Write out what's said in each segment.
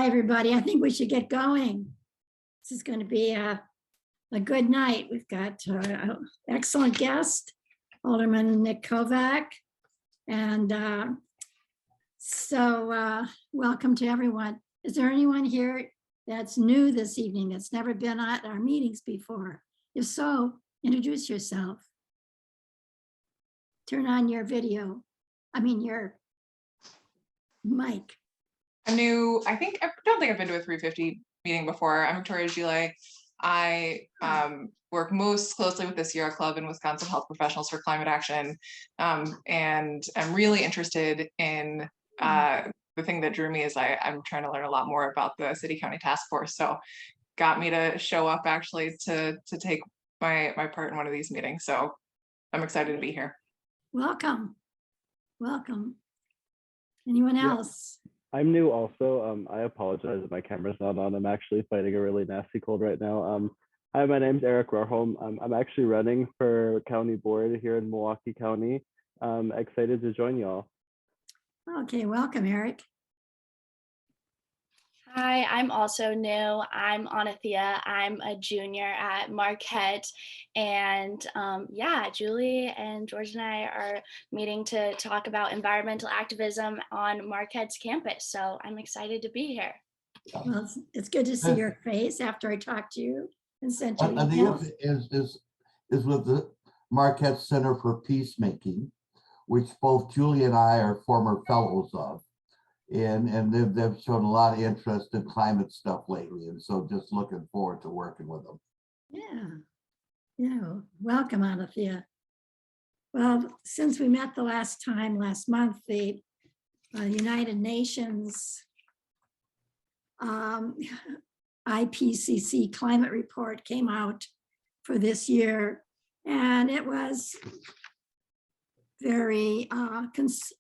Hi, everybody. I think we should get going. This is going to be a good night. We've got an excellent guest, Alderman Nik Kovac. And welcome to everyone. Is there anyone here that's new this evening, that's never been at our meetings before? If so, introduce yourself. Turn on your video. Your mic. I'm new. I don't think I've been to a 350 meeting before. I'm Victoria Gile. I work most closely with the Sierra Club and Wisconsin Health Professionals for Climate Action. And I'm really interested in the thing that drew me is I'm trying to learn a lot more about the City-County Taskforce. So got me to show up actually to take my part in one of these meetings. So I'm excited to be here. Welcome. Welcome. Anyone else? Yeah. I'm new also. I apologize if my camera's not on. I'm actually fighting a really nasty cold right now. Hi, my name's Eric Rohrholm. I'm actually running for county board here in Milwaukee County. Excited to join y'all. Okay, welcome, Eric. Hi, I'm also new. I'm Anathea. I'm a junior at Marquette. And Julie and George and I are meeting to talk about environmental activism on Marquette's campus. So I'm excited to be here. Well, it's good to see your face after I talked to you and sent you emails. Is with the Marquette Center for Peacemaking, which both Julie and I are former fellows of. And they've shown a lot of interest in climate stuff lately. And so just looking forward to working with them. Yeah. Welcome, Anathea. Well, since we met the last month, the United Nations IPCC climate report came out for this year. And it was very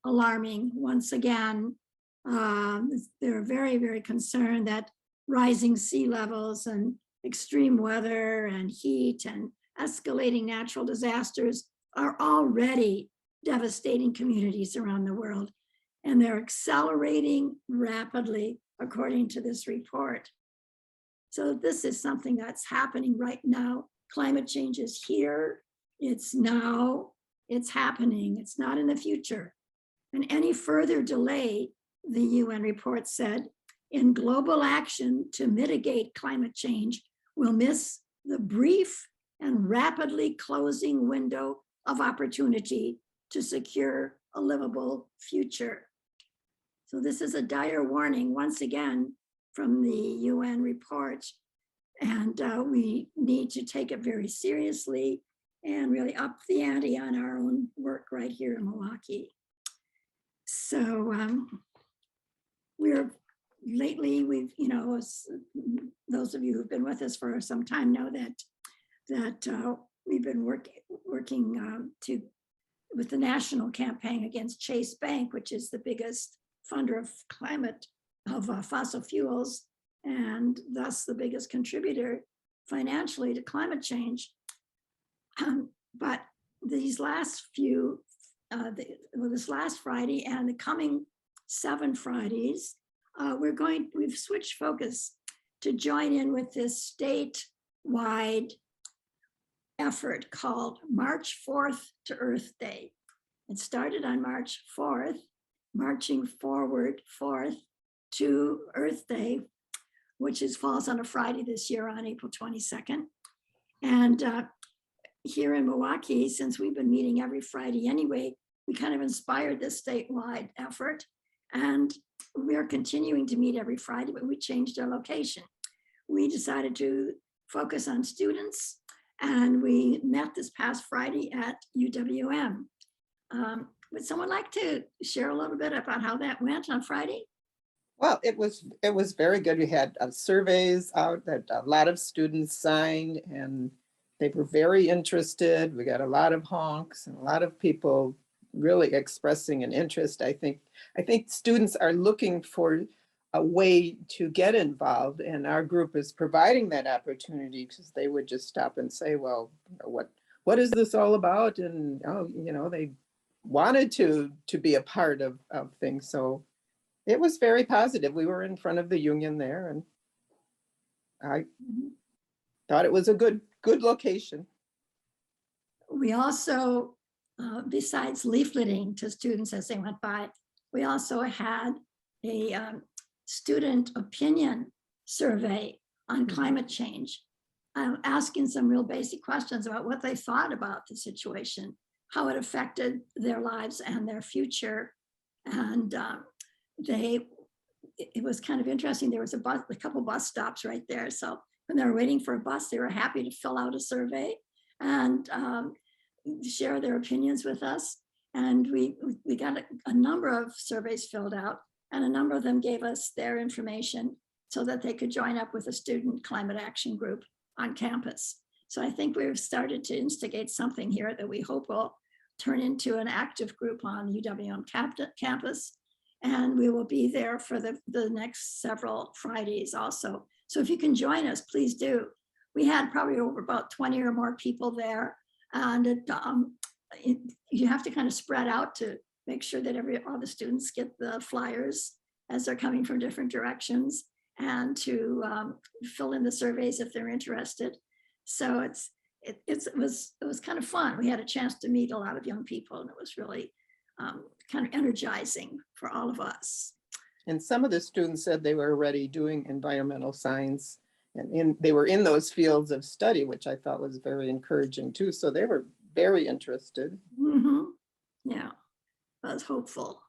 alarming once again. They're very, very concerned that rising sea levels and extreme weather and heat and escalating natural disasters are already devastating communities around the world. And they're accelerating rapidly, according to this report. So this is something that's happening right now. Climate change is here. It's now. It's happening. It's not in the future. And any further delay, the UN report said, in global action to mitigate climate change will miss the brief and rapidly closing window of opportunity to secure a livable future. So this is a dire warning once again from the UN report, and we need to take it very seriously and really up the ante on our own work right here in Milwaukee. So those of you who've been with us for some time know that we've been working with the national campaign against Chase Bank, which is the biggest funder of fossil fuels, and thus the biggest contributor financially to climate change. But these last this last Friday and the coming 7 Fridays, we've switched focus to join in with this statewide effort called March 4th to Earth Day. It started on March 4th, marching forward 4th to Earth Day, which falls on a Friday this year on April 22nd. And here in Milwaukee, since we've been meeting every Friday anyway, we kind of inspired this statewide effort. And we are continuing to meet every Friday, but we changed our location. We decided to focus on students, and we met this past Friday at UWM. Would someone like to share a little bit about how that went on Friday? Well, it was very good. We had surveys out that a lot of students signed, and they were very interested. We got a lot of honks and a lot of people really expressing an interest. I think students are looking for a way to get involved, and our group is providing that opportunity, because they would just stop and say, well, what is this all about? And they wanted to be a part of things. So It was very positive. We were in front of the union there, and I thought it was a good location. We also, besides leafleting to students as they went by, we also had a student opinion survey on climate change, asking some real basic questions about what they thought about the situation, how it affected their lives and their future. And it was kind of interesting. There was a couple bus stops right there. So when they were waiting for a bus, they were happy to fill out a survey and share their opinions with us. And we got a number of surveys filled out, and a number of them gave us their information so that they could join up with a student climate action group on campus. So I think we've started to instigate something here that we hope will turn into an active group on UWM campus. And we will be there for the next several Fridays also. So if you can join us, please do. We had probably over about 20 or more people there. And you have to kind of spread out to make sure that all the students get the flyers as they're coming from different directions, and to fill in the surveys if they're interested. So it was kind of fun. We had a chance to meet a lot of young people, and it was really kind of energizing for all of us. And some of the students said they were already doing environmental science, and they were in those fields of study, which I thought was very encouraging too. So they were very interested. Mm-hmm. Yeah, I was hopeful.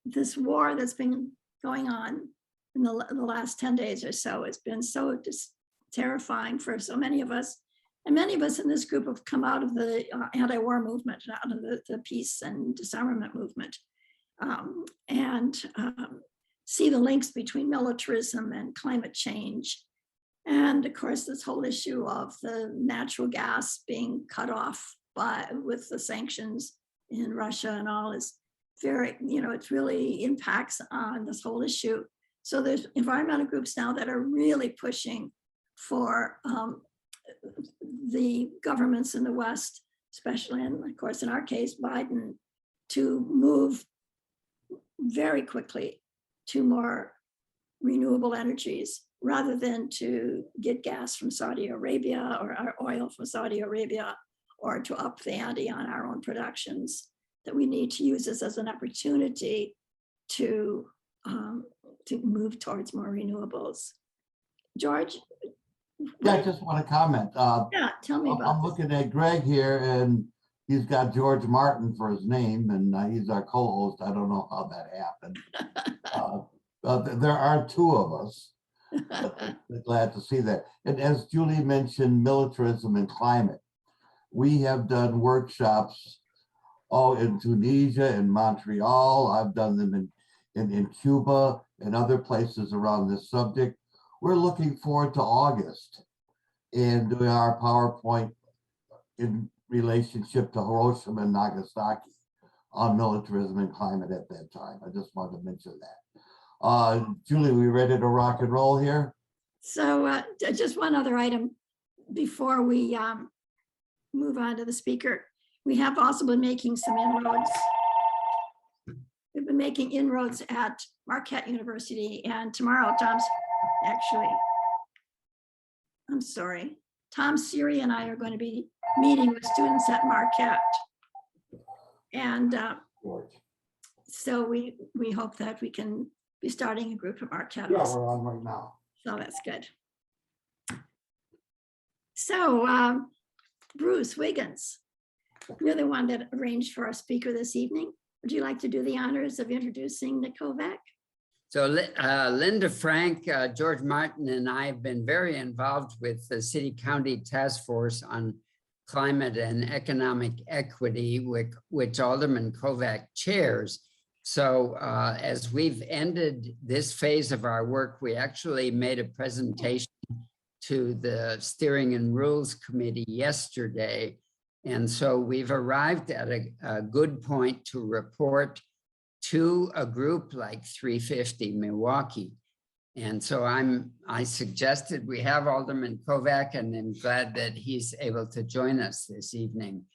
This war that's been going on in the last 10 days or so has been so just terrifying for so many of us. And many of us in this group have come out of the anti-war movement, out of the peace and disarmament movement, and see the links between militarism and climate change. And of course, this whole issue of the natural gas being cut off with the sanctions in Russia and all is very, it really impacts on this whole issue. So there's environmental groups now that are really pushing for the governments in the West, especially, and of course, in our case, Biden, to move very quickly to more renewable energies rather than to get gas from Saudi Arabia or oil from Saudi Arabia, or to up the ante on our own productions, that we need to use this as an opportunity to move towards more renewables. George? Yeah, I just want to comment. Yeah, tell me about I'm looking at Greg here, and he's got George Martin for his name, and he's our co-host. I don't know how that happened. There are two of us. But glad to see that. And as Julie mentioned, militarism and climate. We have done workshops in Tunisia and Montreal. I've done them in Cuba and other places around this subject. We're looking forward to August and doing our PowerPoint in relationship to Hiroshima and Nagasaki on militarism and climate at that time. I just wanted to mention that. Julie, we ready to rock and roll here? So just one other item before we move on to the speaker. We have also been making some inroads. We've been making inroads at Marquette University, and tomorrow Tom Siri and I are going to be meeting with students at Marquette. And so we hope that we can be starting a group at Marquette. Yeah, we're on right now. So that's good. So Bruce Wiggins, you're the one that arranged for our speaker this evening. Would you like to do the honors of introducing Nik Kovac? So Linda Frank, George Martin, and I have been very involved with the City-County Taskforce on Climate and Economic Equity, which Alderman Kovac chairs. So as we've ended this phase of our work, we actually made a presentation to the Steering and Rules Committee yesterday. And so we've arrived at a good point to report to a group like 350 Milwaukee. And so I suggested we have Alderman Kovac, and I'm glad that he's able to join us this evening.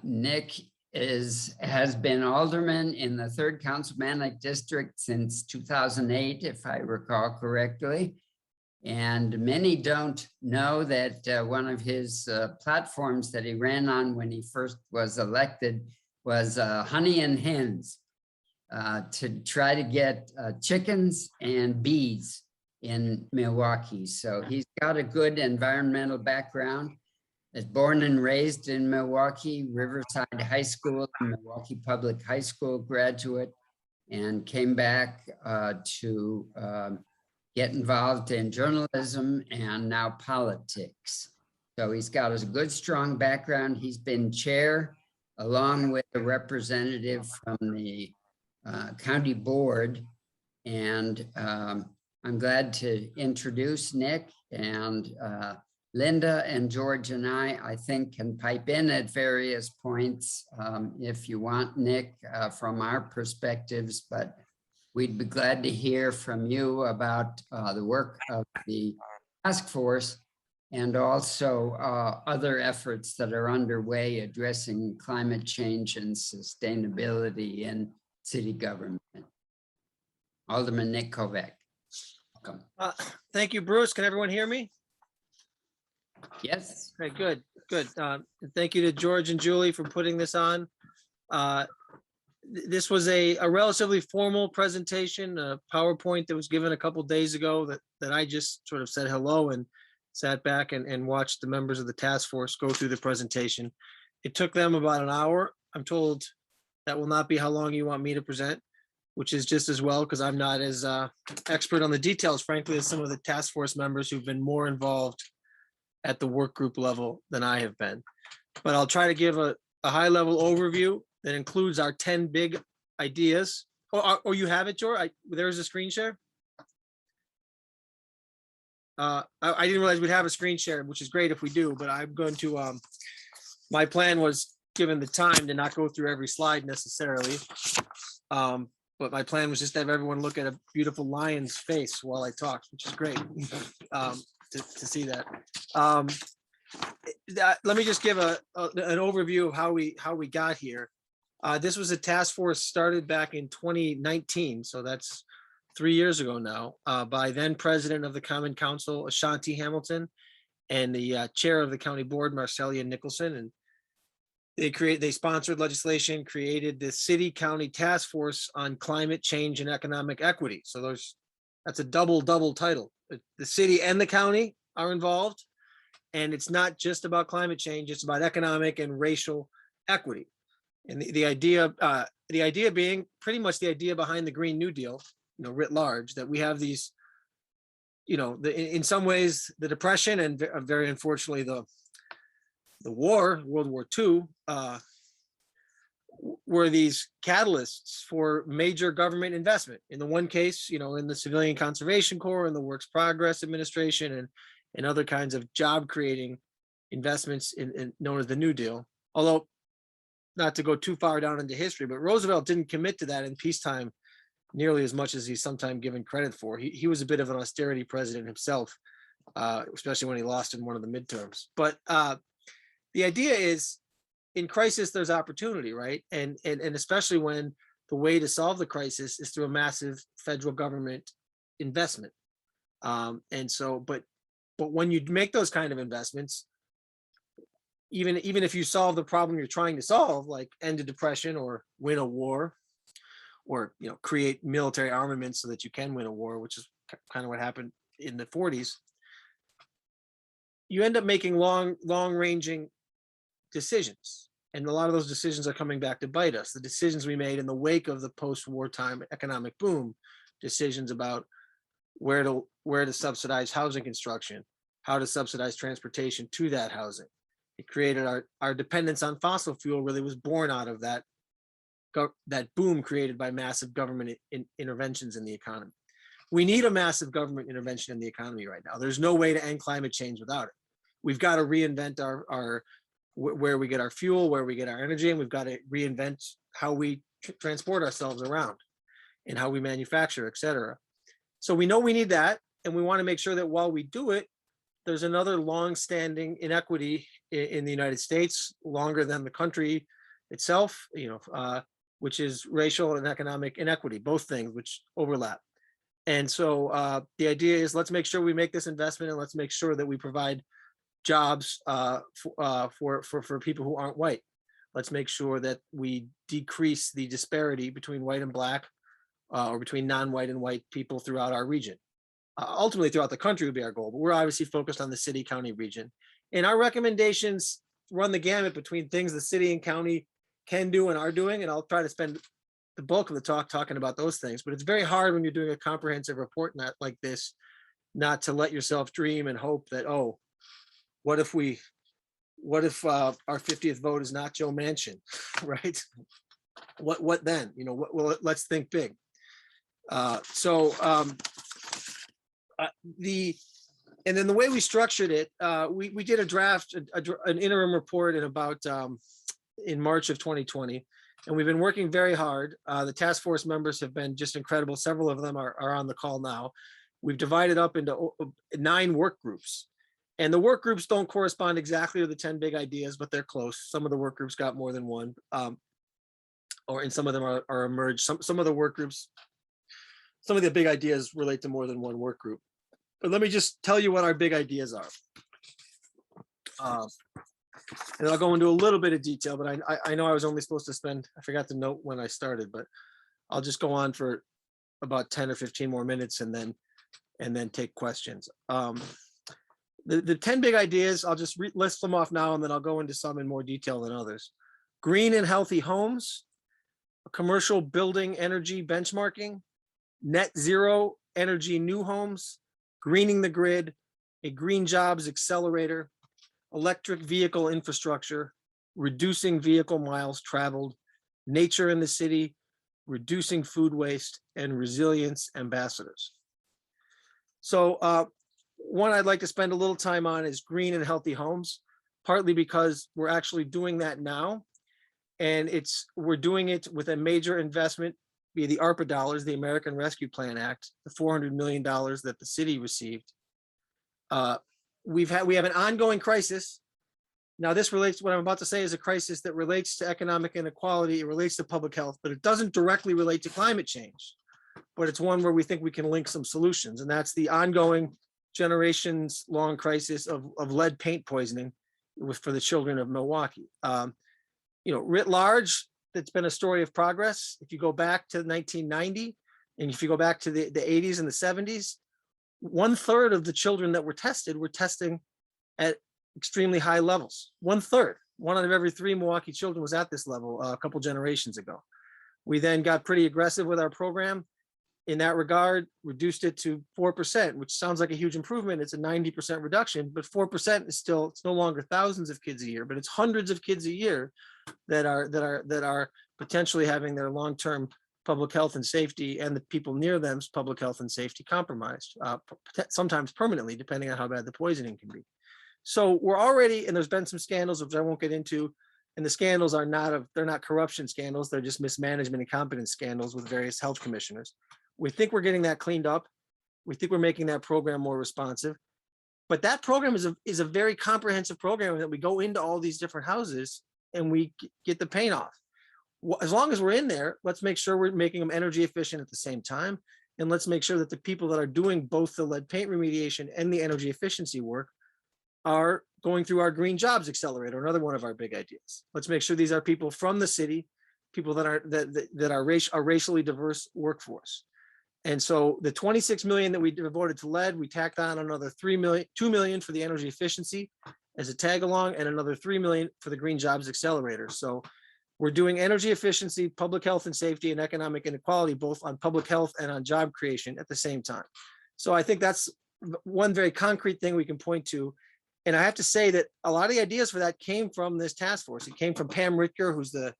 Nik has been alderman in the 3rd Councilmanic District since 2008, if I recall correctly. And many don't know that one of his platforms that he ran on when he first was elected was honey and hens, to try to get chickens and bees in Milwaukee. So he's got a good environmental background. Is born and raised in Milwaukee, Riverside High School, Milwaukee Public High School graduate, and came back to get involved in journalism and now politics. So he's got a good, strong background. He's been chair along with a representative from the county board. And I'm glad to introduce Nik, and Linda and George and I think can pipe in at various points if you want, Nik, from our perspectives, but we'd be glad to hear from you about the work of the task force and also other efforts that are underway addressing climate change and sustainability in city government. Alderman Nik Kovac. Welcome. Thank you, Bruce. Can everyone hear me? Yes. Okay, good, good. And thank you to George and Julie for putting this on. This was a relatively formal presentation, a PowerPoint that was given a couple days ago that I just sort of said hello and sat back and watched the members of the task force go through the presentation. It took them about an hour. I'm told that will not be how long you want me to present, which is just as well, because I'm not as expert on the details, frankly, as some of the task force members who've been more involved at the work group level than I have been. But I'll try to give a high level overview that includes our 10 big ideas. Oh, you have it, George? There's a screen share? I didn't realize we'd have a screen share, which is great if we do, but I'm going to, my plan was, given the time, to not go through every slide necessarily. But my plan was just to have everyone look at a beautiful lion's face while I talked, which is great to see that. Let me just give an overview of how we got here. This was a task force started back in 2019, so that's 3 years ago now, by then President of the Common Council, Ashanti Hamilton, and the chair of the county board, Marcelia Nicholson. And they sponsored legislation, created the City-County Task Force on Climate Change and Economic Equity. So that's a double title. The city and the county are involved, and it's not just about climate change, it's about economic and racial equity. And the idea being pretty much the idea behind the Green New Deal, writ large, that we have these, in some ways, the Depression and very unfortunately the war, World War II, were these catalysts for major government investment. In the one case, in the Civilian Conservation Corps and the Works Progress Administration and other kinds of job creating investments in known as the New Deal. Although, not to go too far down into history, but Roosevelt didn't commit to that in peacetime nearly as much as he's sometimes given credit for. He was a bit of an austerity president himself, especially when he lost in one of the midterms. But the idea is, in crisis, there's opportunity, right? And especially when the way to solve the crisis is through a massive federal government investment. And so, but when you make those kind of investments, even if you solve the problem you're trying to solve, like end a depression or win a war, or create military armaments so that you can win a war, which is kind of what happened in the 40s, you end up making long-ranging decisions. And a lot of those decisions are coming back to bite us. The decisions we made in the wake of the post-wartime economic boom, decisions about where to subsidize housing construction, how to subsidize transportation to that housing. It created our dependence on fossil fuel really was born out of that boom created by massive government interventions in the economy. We need a massive government intervention in the economy right now. There's no way to end climate change without it. We've got to reinvent where we get our fuel, where we get our energy, and we've got to reinvent how we transport ourselves around and how we manufacture, et cetera. So we know we need that, and we want to make sure that while we do it, there's another long-standing inequity in the United States, longer than the country itself, which is racial and economic inequity, both things which overlap. And so the idea is, let's make sure we make this investment, and let's make sure that we provide jobs for people who aren't white. Let's make sure that we decrease the disparity between white and black, or between non-white and white people throughout our region. Ultimately throughout the country would be our goal, but we're obviously focused on the city-county region. And our recommendations run the gamut between things the city and county can do and are doing, and I'll try to spend the bulk of the talk talking about those things. But it's very hard when you're doing a comprehensive report like this, not to let yourself dream and hope that, oh, what if our 50th vote is not Joe Manchin, right? What then? Well, let's think big. And then the way we structured it, we did a draft, an interim report in March of 2020, and we've been working very hard. The task force members have been just incredible. Several of them are on the call now. We've divided up into 9 work groups, and the work groups don't correspond exactly to the 10 big ideas, but they're close. Some of the work groups got more than one, and some of them are emerged. Some of the work groups, some of the big ideas relate to more than one work group. But let me just tell you what our big ideas are. And I'll go into a little bit of detail, but I know I was only supposed to spend, I forgot to note when I started, but I'll just go on for about 10 or 15 more minutes and then take questions. The 10 big ideas, I'll just list them off now, and then I'll go into some in more detail than others. Green and healthy homes, commercial building energy benchmarking, net zero energy new homes, greening the grid, a green jobs accelerator, electric vehicle infrastructure, reducing vehicle miles traveled, nature in the city, reducing food waste, and resilience ambassadors. So one I'd like to spend a little time on is green and healthy homes, partly because we're actually doing that now. And we're doing it with a major investment via the ARPA dollars, the American Rescue Plan Act, the $400 million that the city received. We have an ongoing crisis. Now this relates, what I'm about to say is a crisis that relates to economic inequality, it relates to public health, but it doesn't directly relate to climate change. But it's one where we think we can link some solutions, and that's the ongoing generations-long crisis of lead paint poisoning for the children of Milwaukee. Writ large, it's been a story of progress. If you go back to 1990, and if you go back to the 80s and the 70s, 1/3 of the children that were testing at extremely high levels. 1/3, 1 out of every 3 Milwaukee children was at this level a couple generations ago. We then got pretty aggressive with our program in that regard, reduced it to 4%, which sounds like a huge improvement. It's a 90% reduction, but 4% is still, it's no longer thousands of kids a year, but it's hundreds of kids a year that are potentially having their long-term public health and safety, and the people near them's public health and safety compromised, sometimes permanently, depending on how bad the poisoning can be. So we're already, and there's been some scandals, which I won't get into, and the scandals they're not corruption scandals, they're just mismanagement and competence scandals with various health commissioners. We think we're getting that cleaned up. We think we're making that program more responsive. But that program is a very comprehensive program that we go into all these different houses and we get the paint off. As long as we're in there, let's make sure we're making them energy efficient at the same time. And let's make sure that the people that are doing both the lead paint remediation and the energy efficiency work are going through our green jobs accelerator, another one of our big ideas. Let's make sure these are people from the city, people that are racially diverse workforce. And so the 26 million that we devoted to lead, we tacked on another 2 million for the energy efficiency as a tag along, and another 3 million for the green jobs accelerator. So we're doing energy efficiency, public health and safety, and economic inequality, both on public health and on job creation at the same time. So I think that's one very concrete thing we can point to. And I have to say that a lot of the ideas for that came from this task force. It came from Pam Ritker, who's the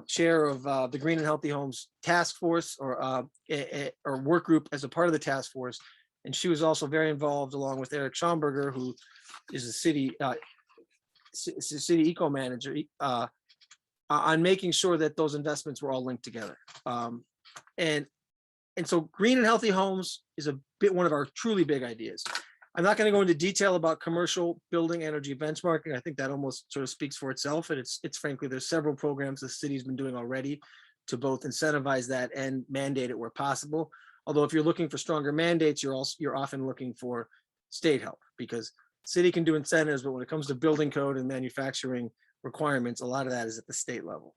chair of the Green and Healthy Homes Task Force, or work group as a part of the task force. And she was also very involved, along with Eric Schomburger, who is a city eco manager, on making sure that those investments were all linked together. And so green and healthy homes is one of our truly big ideas. I'm not going to go into detail about commercial building energy benchmarking. I think that almost sort of speaks for itself. And it's frankly, there's several programs the city's been doing already to both incentivize that and mandate it where possible. Although if you're looking for stronger mandates, you're often looking for state help, because city can do incentives, but when it comes to building code and manufacturing requirements, a lot of that is at the state level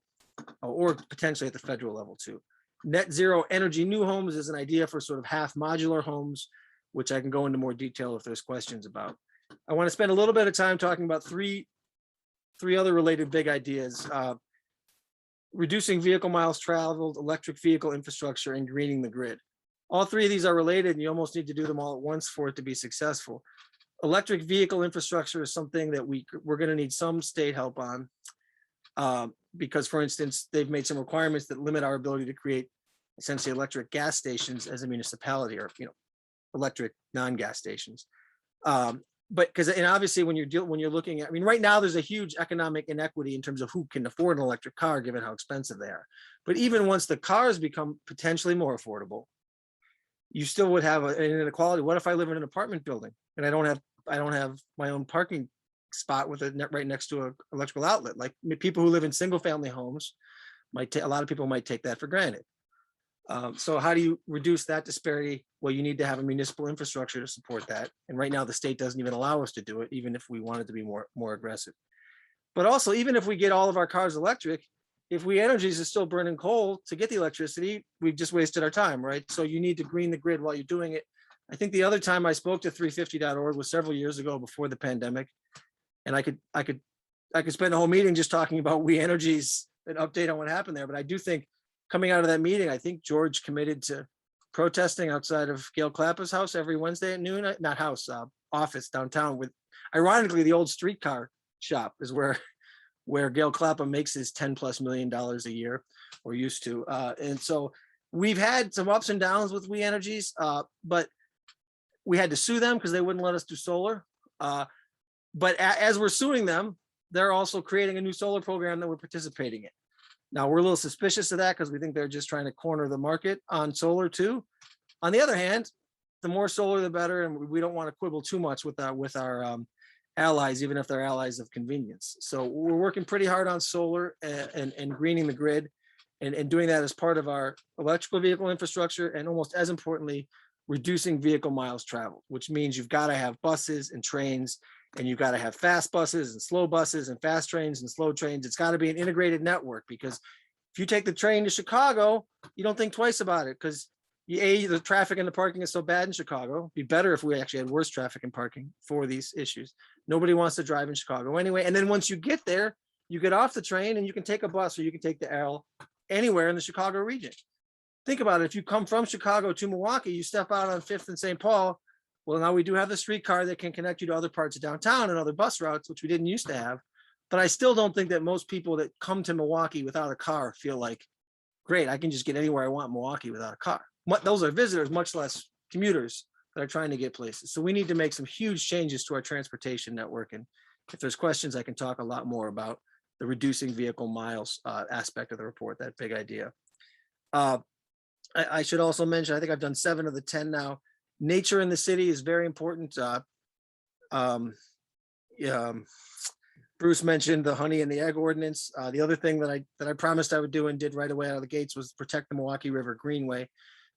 or potentially at the federal level too. Net zero energy new homes is an idea for sort of half modular homes, which I can go into more detail if there's questions about. I want to spend a little bit of time talking about three other related big ideas. Reducing vehicle miles traveled, electric vehicle infrastructure, and greening the grid. All three of these are related, and you almost need to do them all at once for it to be successful. Electric vehicle infrastructure is something that we're going to need some state help on, because, for instance, they've made some requirements that limit our ability to create essentially electric gas stations as a municipality, or electric non-gas stations. But because, and obviously when you're looking at, I mean, right now there's a huge economic inequity in terms of who can afford an electric car, given how expensive they are. But even once the cars become potentially more affordable, you still would have an inequality. What if I live in an apartment building and I don't have my own parking spot with it right next to an electrical outlet? Like people who live in single family homes a lot of people might take that for granted. So how do you reduce that disparity? Well, you need to have a municipal infrastructure to support that. And right now the state doesn't even allow us to do it, even if we wanted to be more aggressive. But also, even if we get all of our cars electric, if We Energies is still burning coal to get the electricity, we've just wasted our time, right? So you need to green the grid while you're doing it. I think the other time I spoke to 350.org was several years ago before the pandemic. And I could spend a whole meeting just talking about We Energies, an update on what happened there. But I do think coming out of that meeting, I think George committed to protesting outside of Gail Clappa's house every Wednesday at noon, not house, office downtown, with, ironically, the old streetcar shop is where Gail Clappa makes his $10+ million a year, or used to. And so we've had some ups and downs with We Energies, but we had to sue them because they wouldn't let us do solar. But as we're suing them, they're also creating a new solar program that we're participating in. Now, we're a little suspicious of that because we think they're just trying to corner the market on solar too. On the other hand, the more solar, the better. And we don't want to quibble too much with our allies, even if they're allies of convenience. So we're working pretty hard on solar and greening the grid and doing that as part of our electrical vehicle infrastructure. And almost as importantly, reducing vehicle miles traveled, which means you've got to have buses and trains, and you've got to have fast buses and slow buses and fast trains and slow trains. It's got to be an integrated network, because if you take the train to Chicago, you don't think twice about it, because the traffic and the parking is so bad in Chicago. It'd be better if we actually had worse traffic and parking for these issues. Nobody wants to drive in Chicago anyway. And then once you get there, you get off the train and you can take a bus, or you can take the L anywhere in the Chicago region. Think about it. If you come from Chicago to Milwaukee, you step out on 5th and St. Paul. Well, now we do have the streetcar that can connect you to other parts of downtown and other bus routes, which we didn't used to have. But I still don't think that most people that come to Milwaukee without a car feel like, great, I can just get anywhere I want in Milwaukee without a car. Those are visitors, much less commuters that are trying to get places. So we need to make some huge changes to our transportation network. And if there's questions, I can talk a lot more about the reducing vehicle miles aspect of the report, that big idea. I should also mention, I think I've done 7 of the 10 now. Nature in the city is very important. Bruce mentioned the honey and the egg ordinance. The other thing that I promised I would do and did right away out of the gates was protect the Milwaukee River Greenway.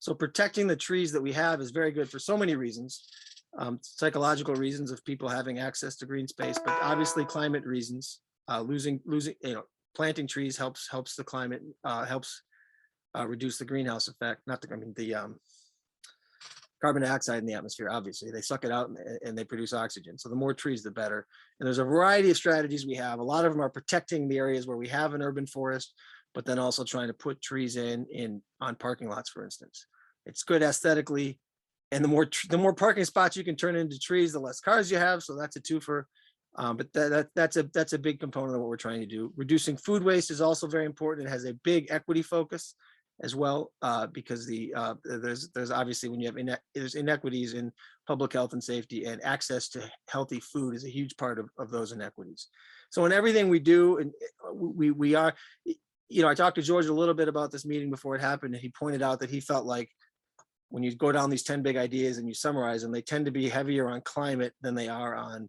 So protecting the trees that we have is very good for so many reasons. Psychological reasons of people having access to green space, but obviously climate reasons. Planting trees helps the climate, helps reduce the greenhouse effect, the carbon dioxide in the atmosphere. Obviously they suck it out and they produce oxygen. So the more trees, the better. And there's a variety of strategies we have. A lot of them are protecting the areas where we have an urban forest, but then also trying to put trees on parking lots, for instance. It's good aesthetically. And the more parking spots you can turn into trees, the less cars you have. So that's a twofer. But that's a big component of what we're trying to do. Reducing food waste is also very important. It has a big equity focus as well, because there's obviously, when you have there's inequities in public health and safety, and access to healthy food is a huge part of those inequities. So in everything we do, and we are, I talked to George a little bit about this meeting before it happened, and he pointed out that he felt like when you go down these 10 big ideas and you summarize them, they tend to be heavier on climate than they are on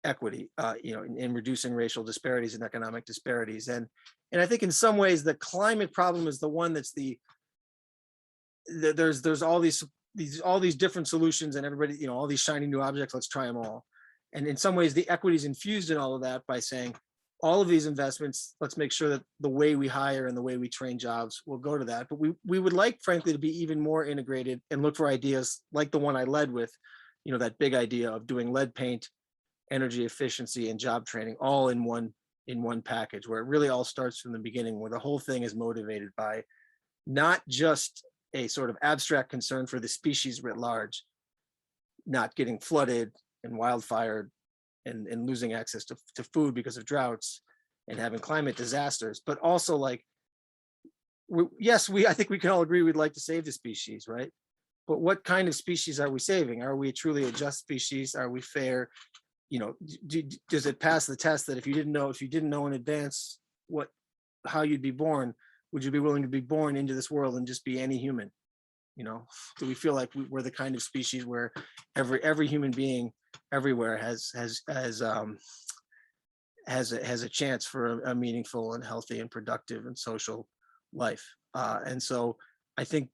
equity, in reducing racial disparities and economic disparities. And I think in some ways the climate problem is the one that's there's all these different solutions, and everybody, all these shiny new objects, let's try them all. And in some ways the equity is infused in all of that by saying, all of these investments, let's make sure that the way we hire and the way we train jobs will go to that. But we would like, frankly, to be even more integrated and look for ideas like the one I led with, that big idea of doing lead paint, energy efficiency, and job training all in one package, where it really all starts from the beginning, where the whole thing is motivated by not just a sort of abstract concern for the species writ large, not getting flooded and wildfired and losing access to food because of droughts and having climate disasters, but also I think we can all agree we'd like to save the species, right? But what kind of species are we saving? Are we truly a just species? Are we fair? Does it pass the test that if you didn't know in advance how you'd be born, would you be willing to be born into this world and just be any human? Do we feel like we're the kind of species where every human being everywhere has a chance for a meaningful and healthy and productive and social life? And so I think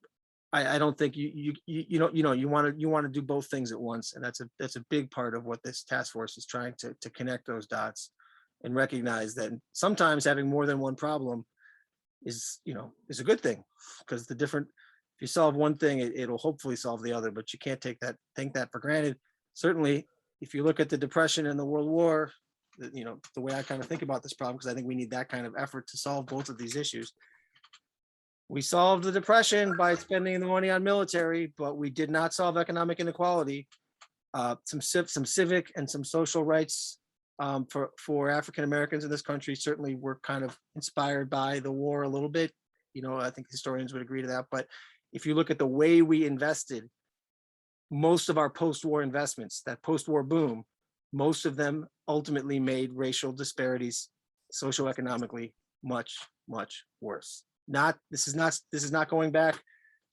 I don't think you want to do both things at once, and that's a big part of what this task force is trying to connect those dots and recognize that sometimes having more than one problem is a good thing, because if you solve one thing, it'll hopefully solve the other, but you can't take that for granted. Certainly, if you look at the Depression and the World War, the way I kind of think about this problem, because I think we need that kind of effort to solve both of these issues. We solved the Depression by spending the money on military, but we did not solve economic inequality. Some civic and some social rights for African Americans in this country certainly were kind of inspired by the war a little bit. I think historians would agree to that. But if you look at the way we invested, most of our post-war investments, that post-war boom, most of them ultimately made racial disparities socioeconomically much, much worse. This is not going back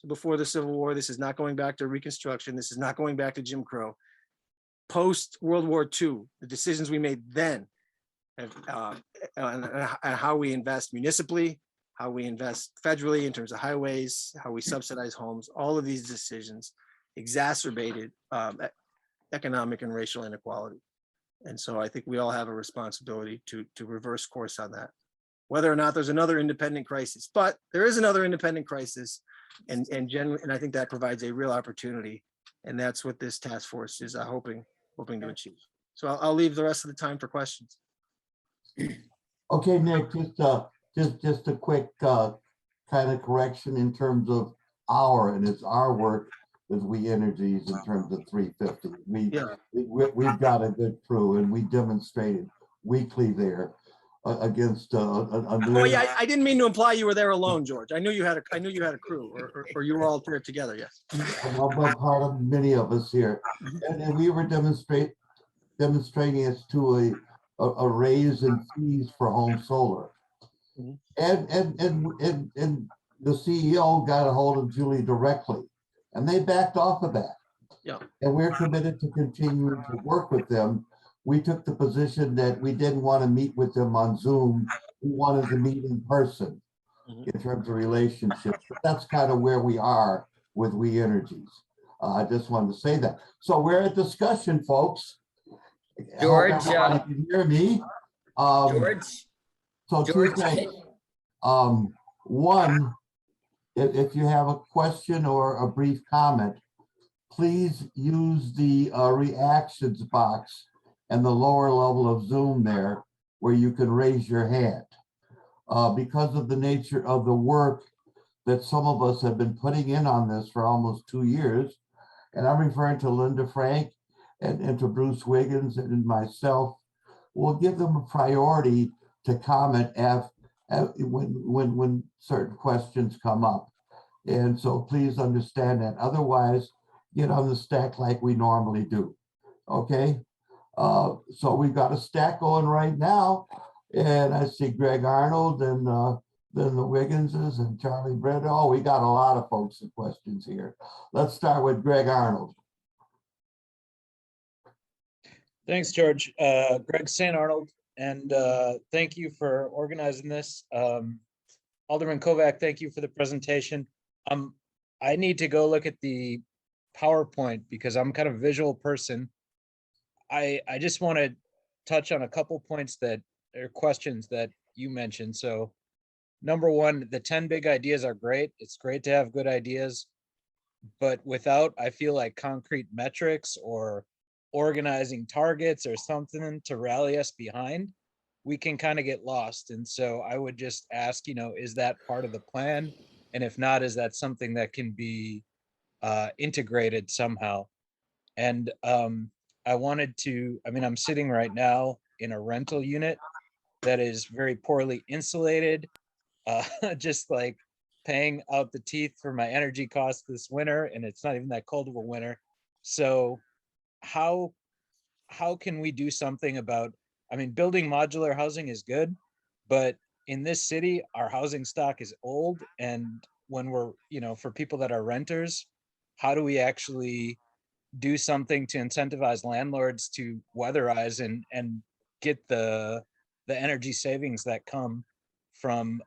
to before the Civil War. This is not going back to Reconstruction. This is not going back to Jim Crow. Post World War II, the decisions we made then, and how we invest municipally, how we invest federally in terms of highways, how we subsidize homes, all of these decisions exacerbated economic and racial inequality. And so I think we all have a responsibility to reverse course on that, whether or not there's another independent crisis. But there is another independent crisis, and I think that provides a real opportunity, and that's what this task force is hoping to achieve. So I'll leave the rest of the time for questions. Okay, Nick, just a quick kind of correction in terms of it's our work with We Energies in terms of 350. We've got a good crew, and we demonstrated weekly there against Oh yeah, I didn't mean to imply you were there alone, George. I knew you had a crew, or you were all there together. Yes. I'm part of many of us here, and we were demonstrating as to a raise in fees for home solar. And the CEO got a hold of Julie directly, and they backed off of that. Yeah. And we're committed to continuing to work with them. We took the position that we didn't want to meet with them on Zoom. We wanted to meet in person in terms of relationships. But that's kind of where we are with We Energies. I just wanted to say that. So we're at discussion, folks. George, you can hear me. George. So two things. One, if you have a question or a brief comment, please use the reactions box and the lower level of Zoom there, where you can raise your hand. Because of the nature of the work that some of us have been putting in on this for almost 2 years, and I'm referring to Linda Frank and to Bruce Wiggins and myself, we'll give them a priority to comment when certain questions come up. And so please understand that. Otherwise, get on the stack like we normally do. Okay? So we've got a stack going right now. And I see Greg Arnold and then the Wigginses and Charlie Brett. Oh, we got a lot of folks with questions here. Let's start with Greg Arnold. Thanks, George. Greg St. Arnold, and thank you for organizing this. Alderman Kovac, thank you for the presentation. I need to go look at the PowerPoint because I'm kind of a visual person. I just want to touch on a couple points that are questions that you mentioned. So number one, the 10 big ideas are great. It's great to have good ideas, but without, I feel like, concrete metrics or organizing targets or something to rally us behind, we can kind of get lost. And so I would just ask, is that part of the plan? And if not, is that something that can be integrated somehow? And I'm sitting right now in a rental unit that is very poorly insulated, just like paying out the teeth for my energy costs this winter, and it's not even that cold of a winter. So how can we do something about, building modular housing is good, but in this city, our housing stock is old. And when we're, for people that are renters, how do we actually do something to incentivize landlords to weatherize and get the energy savings that come from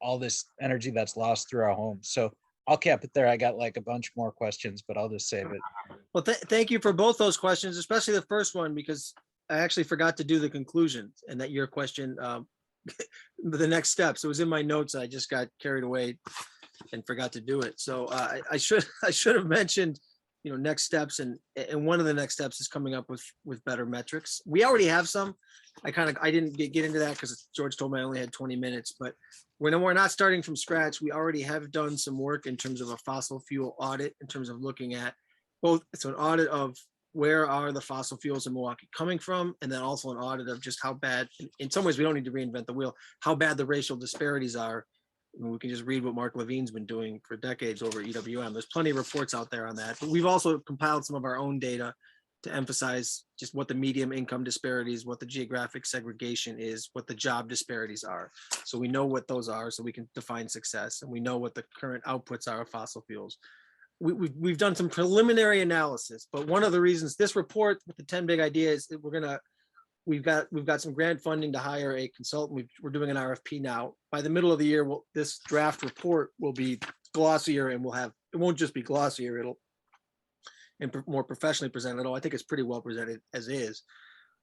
all this energy that's lost through our homes? So I'll cap it there. I got like a bunch more questions, but I'll just save it. Well, thank you for both those questions, especially the first one, because I actually forgot to do the conclusion, and that your question, the next steps. It was in my notes. I just got carried away and forgot to do it. So I should have mentioned, next steps, and one of the next steps is coming up with better metrics. We already have some. I didn't get into that because George told me I only had 20 minutes, but we're not starting from scratch. We already have done some work in terms of a fossil fuel audit, in terms of looking at both. It's an audit of where are the fossil fuels in Milwaukee coming from, and then also an audit of just how bad, in some ways we don't need to reinvent the wheel, how bad the racial disparities are. We can just read what Mark Levine's been doing for decades over EWM. There's plenty of reports out there on that, but we've also compiled some of our own data to emphasize just what the medium income disparities, what the geographic segregation is, what the job disparities are. So we know what those are, so we can define success, and we know what the current outputs are of fossil fuels. We've done some preliminary analysis, but one of the reasons this report with the 10 big ideas, we've got some grant funding to hire a consultant. We're doing an RFP now. By the middle of the year, this draft report will be glossier, and it won't just be glossier, and more professionally presented. I think it's pretty well presented as is,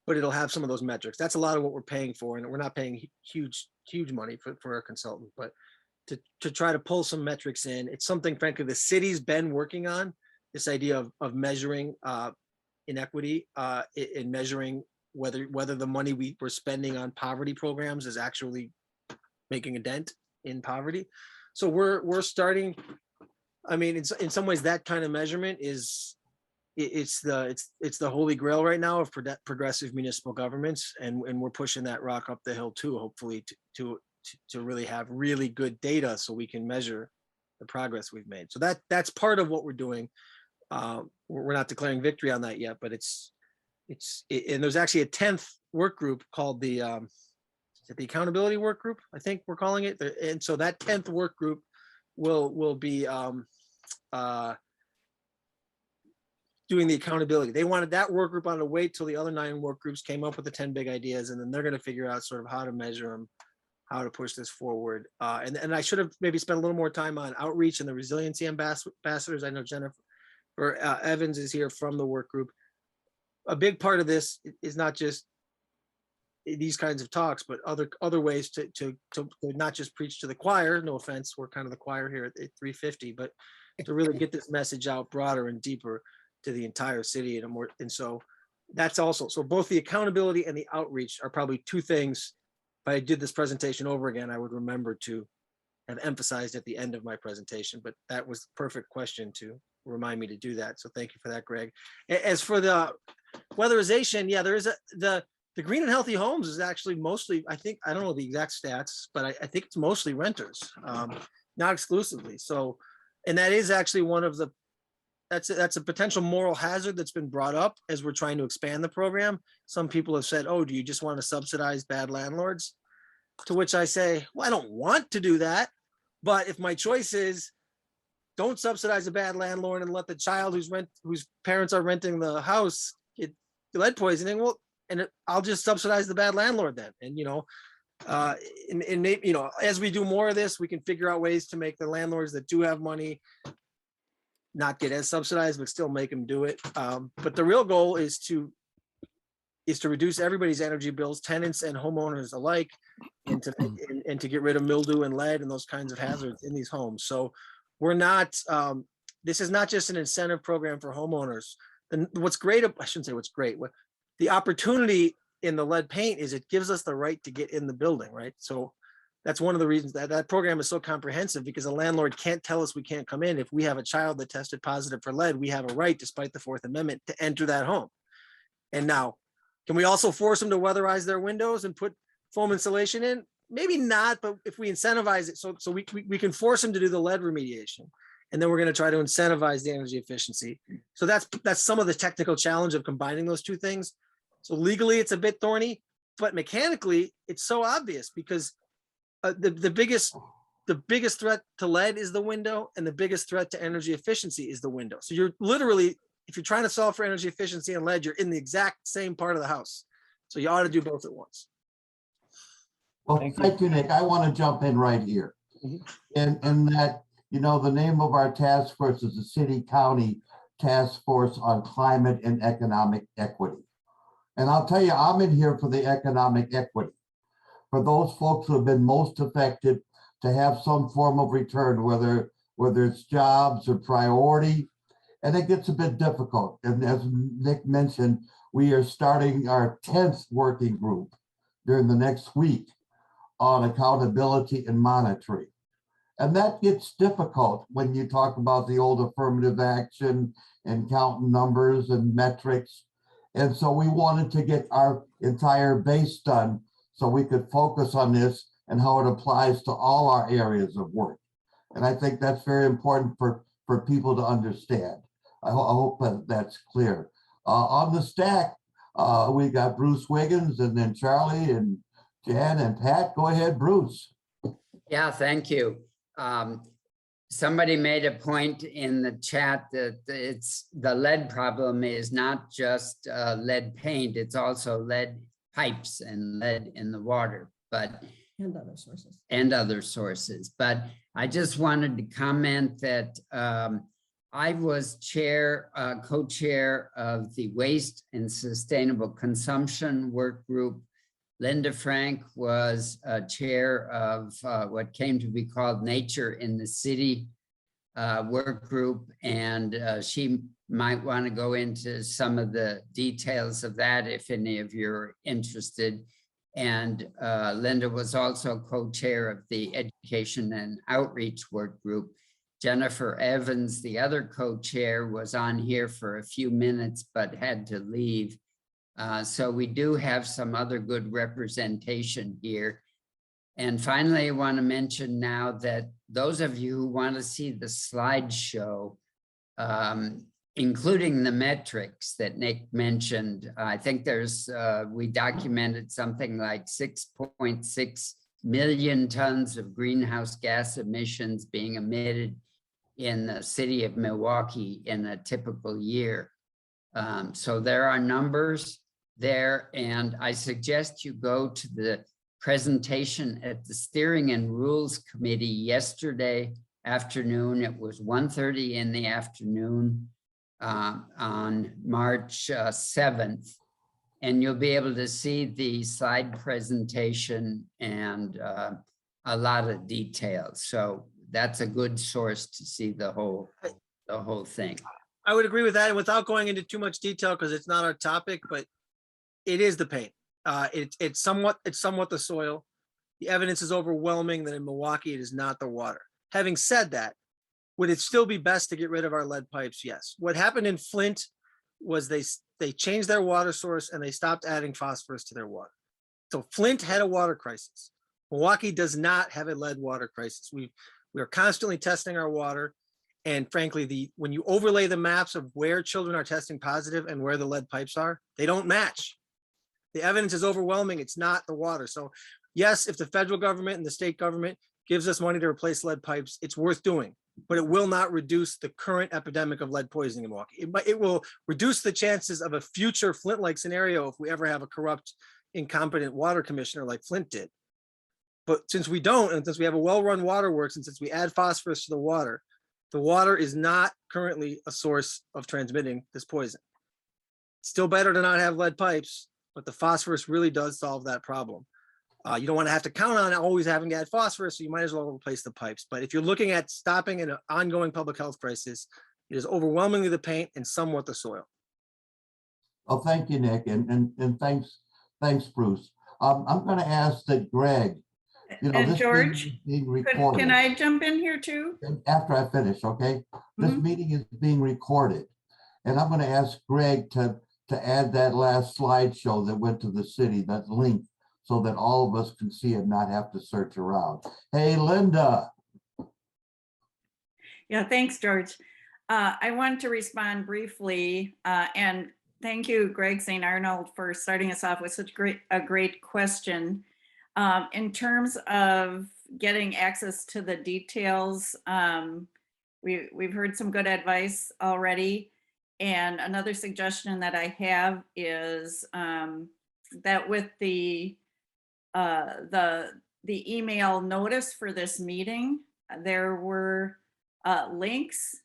but it'll have some of those metrics. That's a lot of what we're paying for, and we're not paying huge money for a consultant, but to try to pull some metrics in. It's something, frankly, the city's been working on, this idea of measuring inequity, in measuring whether the money we're spending on poverty programs is actually making a dent in poverty. So we're starting. In some ways, that kind of measurement it's the holy grail right now of progressive municipal governments, and we're pushing that rock up the hill too, hopefully to really have really good data so we can measure the progress we've made. So that's part of what we're doing. We're not declaring victory on that yet, but and there's actually a 10th work group called the accountability work group, I think we're calling it. And so that 10th work group will be doing the accountability. They wanted that work group on to wait till the other 9 work groups came up with the 10 big ideas, and then they're going to figure out sort of how to measure them, how to push this forward. And I should have maybe spent a little more time on outreach and the resiliency ambassadors. I know Jennifer Evans is here from the work group. A big part of this is not just these kinds of talks, but other ways to not just preach to the choir. No offense, we're kind of the choir here at 350, but to really get this message out broader and deeper to the entire city and so that's also, so both the accountability and the outreach are probably 2 things. If I did this presentation over again, I would remember to have emphasized at the end of my presentation, but that was the perfect question to remind me to do that. So thank you for that, Greg. As for the weatherization, yeah, there is the green and healthy homes is actually mostly, I think, I don't know the exact stats, but I think it's mostly renters, not exclusively. So, and that is actually one of the, that's a potential moral hazard that's been brought up as we're trying to expand the program. Some people have said, oh, do you just want to subsidize bad landlords? To which I say, well, I don't want to do that. But if my choice is don't subsidize a bad landlord and let the child whose parents are renting the house get lead poisoning, well, I'll just subsidize the bad landlord then. And, and maybe, as we do more of this, we can figure out ways to make the landlords that do have money not get as subsidized, but still make them do it. But the real goal is to reduce everybody's energy bills, tenants and homeowners alike, and to get rid of mildew and lead and those kinds of hazards in these homes. So we're not, this is not just an incentive program for homeowners. And what's great, I shouldn't say what's great, the opportunity in the lead paint is it gives us the right to get in the building, right? So that's one of the reasons that program is so comprehensive, because a landlord can't tell us we can't come in. If we have a child that tested positive for lead, we have a right, despite the Fourth Amendment, to enter that home. And now, can we also force them to weatherize their windows and put foam insulation in? Maybe not, but if we incentivize it, so we can force them to do the lead remediation. And then we're going to try to incentivize the energy efficiency. So that's some of the technical challenge of combining those two things. So legally, it's a bit thorny, but mechanically, it's so obvious, because the biggest threat to lead is the window, and the biggest threat to energy efficiency is the window. So you're literally, if you're trying to solve for energy efficiency and lead, you're in the exact same part of the house. So you ought to do both at once. Well, thank you, Nick. I want to jump in right here. And that, the name of our task force is the City-County Task Force on Climate and Economic Equity. And I'll tell you, I'm in here for the economic equity, for those folks who have been most affected, to have some form of return, whether it's jobs or priority. And it gets a bit difficult. And as Nick mentioned, we are starting our 10th working group during the next week on accountability and monitoring. And that gets difficult when you talk about the old affirmative action and counting numbers and metrics. And so we wanted to get our entire base done so we could focus on this and how it applies to all our areas of work. And I think that's very important for people to understand. I hope that's clear. On the stack, we got Bruce Wiggins, and then Charlie and Jan and Pat. Go ahead, Bruce. Yeah, thank you. Somebody made a point in the chat that the lead problem is not just lead paint, it's also lead pipes and lead in the water, and other sources. But I just wanted to comment that I was co-chair of the Waste and Sustainable Consumption Work Group. Linda Frank was chair of what came to be called Nature in the City work group, and she might want to go into some of the details of that if any of you are interested. And Linda was also co-chair of the Education and Outreach work group. Jennifer Evans, the other co-chair, was on here for a few minutes but had to leave. So we do have some other good representation here. And finally, I want to mention now that those of you who want to see the slideshow, including the metrics that Nick mentioned, I think we documented something like 6.6 million tons of greenhouse gas emissions being emitted in the city of Milwaukee in a typical year. So there are numbers there, and I suggest you go to the presentation at the Steering and Rules Committee yesterday afternoon. It was 1:30 in the afternoon on March 7th, and you'll be able to see the slide presentation and a lot of details. So that's a good source to see the whole thing. I would agree with that, and without going into too much detail, because it's not our topic, but it is the paint. It's somewhat the soil. The evidence is overwhelming that in Milwaukee it is not the water. Having said that, would it still be best to get rid of our lead pipes? Yes. What happened in Flint was they changed their water source and they stopped adding phosphorus to their water. So Flint had a water crisis. Milwaukee does not have a lead water crisis. We are constantly testing our water. And frankly, when you overlay the maps of where children are testing positive and where the lead pipes are, they don't match. The evidence is overwhelming. It's not the water. So Yes, if the federal government and the state government gives us money to replace lead pipes, it's worth doing, but it will not reduce the current epidemic of lead poisoning in Milwaukee. It will reduce the chances of a future Flint-like scenario if we ever have a corrupt, incompetent water commissioner like Flint did. But since we don't, and since we have a well-run waterworks, and since we add phosphorus to the water is not currently a source of transmitting this poison. Still better to not have lead pipes, but the phosphorus really does solve that problem. You don't want to have to count on always having to add phosphorus, so you might as well replace the pipes. But if you're looking at stopping an ongoing public health crisis, it is overwhelmingly the paint and somewhat the soil. Oh, thank you, Nick, and thanks, Bruce. I'm going to ask that Greg, And this George, meeting is being recorded. can I jump in here too? After I finish, okay? This meeting is being recorded, and I'm going to ask Greg to add that last slideshow that went to the city, that link, so that all of us can see it, not have to search around. Hey, Linda. Yeah, thanks, George. I want to respond briefly, and thank you, Greg St. Arnold, for starting us off with such a great question. In terms of getting access to the details, we've heard some good advice already. And another suggestion that I have is that with the email notice for this meeting, there were links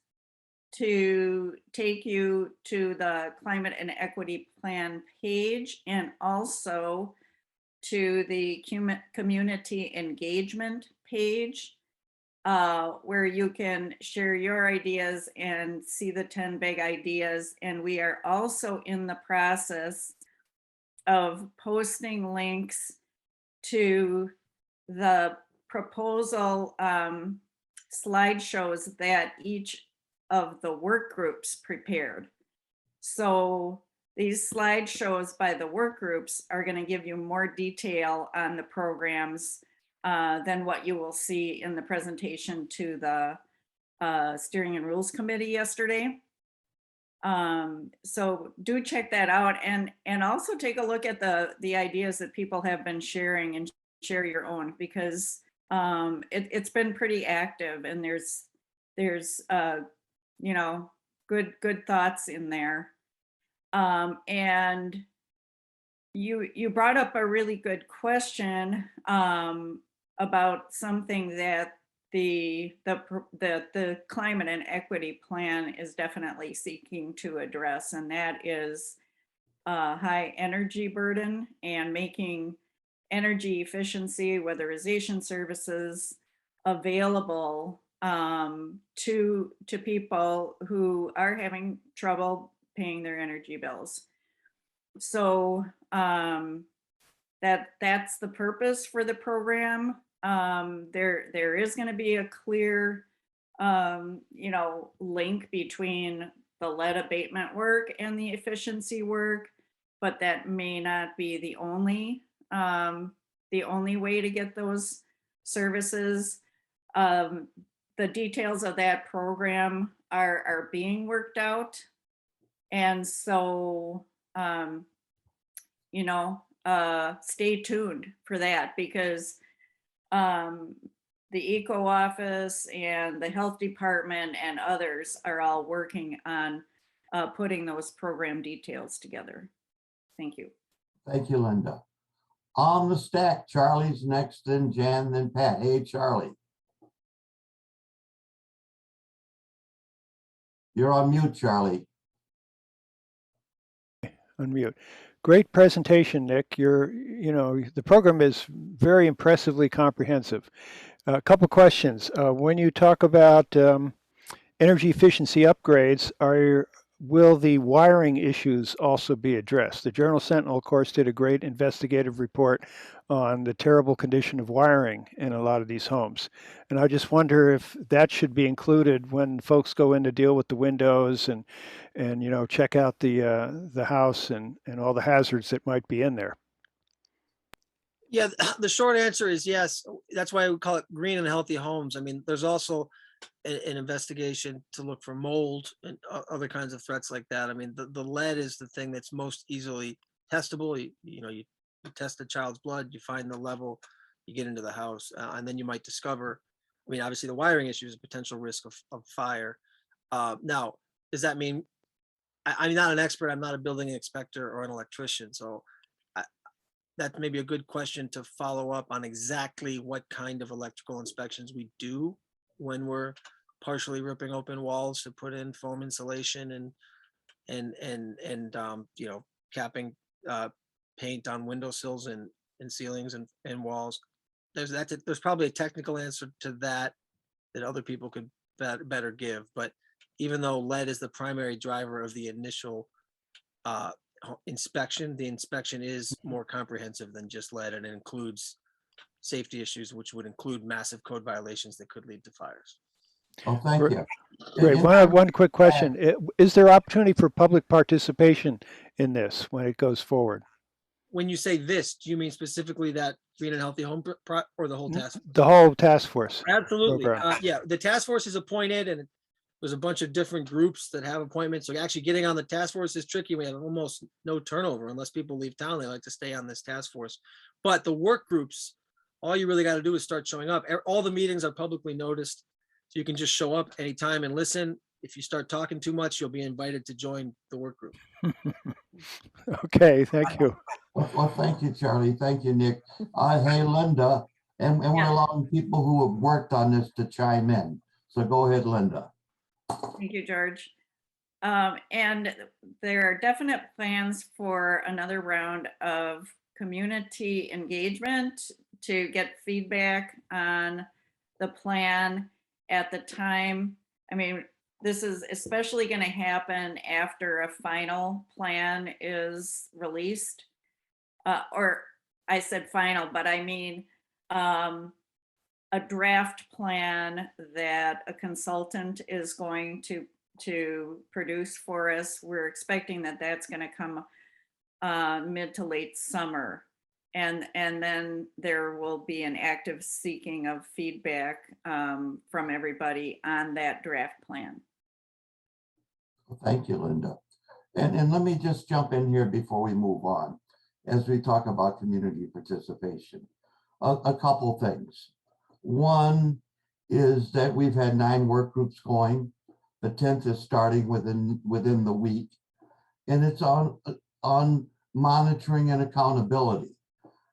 to take you to the Climate and Equity Plan page, and also to the community engagement page, where you can share your ideas and see the 10 big ideas. And we are also in the process of posting links to the proposal slideshows that each of the work groups prepared. So these slideshows by the work groups are going to give you more detail on the programs than what you will see in the presentation to the Steering and Rules Committee yesterday. So do check that out, and also take a look at the ideas that people have been sharing, and share your own, because it's been pretty active, and there's good thoughts in there. And you brought up a really good question about something that the Climate and Equity Plan is definitely seeking to address, and that is high energy burden and making energy efficiency, weatherization services available to people who are having trouble paying their energy bills. So that's the purpose for the program. There is going to be a clear link between the lead abatement work and the efficiency work, but that may not be the only way to get those services. The details of that program are being worked out. And so, stay tuned for that, because the Eco Office and the Health Department and others are all working on putting those program details together. Thank you. Thank you, Linda. On the stack, Charlie's next, then Jan, then Pat. Hey, Charlie. You're on mute, Charlie. Unmute. Great presentation, Nick. The program is very impressively comprehensive. A couple questions. When you talk about energy efficiency upgrades, will the wiring issues also be addressed? The Journal Sentinel, of course, did a great investigative report on the terrible condition of wiring in a lot of these homes. And I just wonder if that should be included when folks go in to deal with the windows and check out the house and all the hazards that might be in there. Yeah, the short answer is yes. That's why we call it green and healthy homes. I mean, there's also an investigation to look for mold and other kinds of threats like that. I mean, the lead is the thing that's most easily testable. You test a child's blood, you find the level you get into the house. And then you might discover, I mean, obviously the wiring issue is a potential risk of fire. Now, does that mean, I'm not an expert, I'm not a building inspector or an electrician, so that may be a good question to follow up on exactly what kind of electrical inspections we do when we're partially ripping open walls to put in foam insulation and you know, capping paint on windowsills and ceilings and walls. There's probably a technical answer to that other people could better give, but even though lead is the primary driver of the initial inspection, the inspection is more comprehensive than just lead, and it includes safety issues, which would include massive code violations that could lead to fires. Oh, thank you. Great. One quick question. Is there opportunity for public participation in this when it goes forward? When you say this, do you mean specifically that Green and Healthy Home or the whole task force? The whole task force. Absolutely. program. Yeah, the task force is appointed, and there's a bunch of different groups that have appointments. So actually getting on the task force is tricky. We have almost no turnover unless people leave town. They like to stay on this task force. But the work groups, all you really got to do is start showing up. All the meetings are publicly noticed. So you can just show up anytime and listen. If you start talking too much, you'll be invited to join the work group. Okay, thank you. Well, thank you, Charlie. Thank you, Nick. Hey, Linda, and we're allowing people who have worked on this to chime in. So go ahead, Linda. Thank you, George. And there are definite plans for another round of community engagement to get feedback on the plan at the time. I mean, this is especially going to happen after a final plan is released. Or I said final, but I mean a draft plan that a consultant is going to produce for us. We're expecting that that's going to come mid to late summer. And then there will be an active seeking of feedback from everybody on that draft plan. Thank you, Linda. And let me just jump in here before we move on, as we talk about community participation. A couple things. One is that we've had 9 work groups going. The 10th is starting within the week, and it's on monitoring and accountability.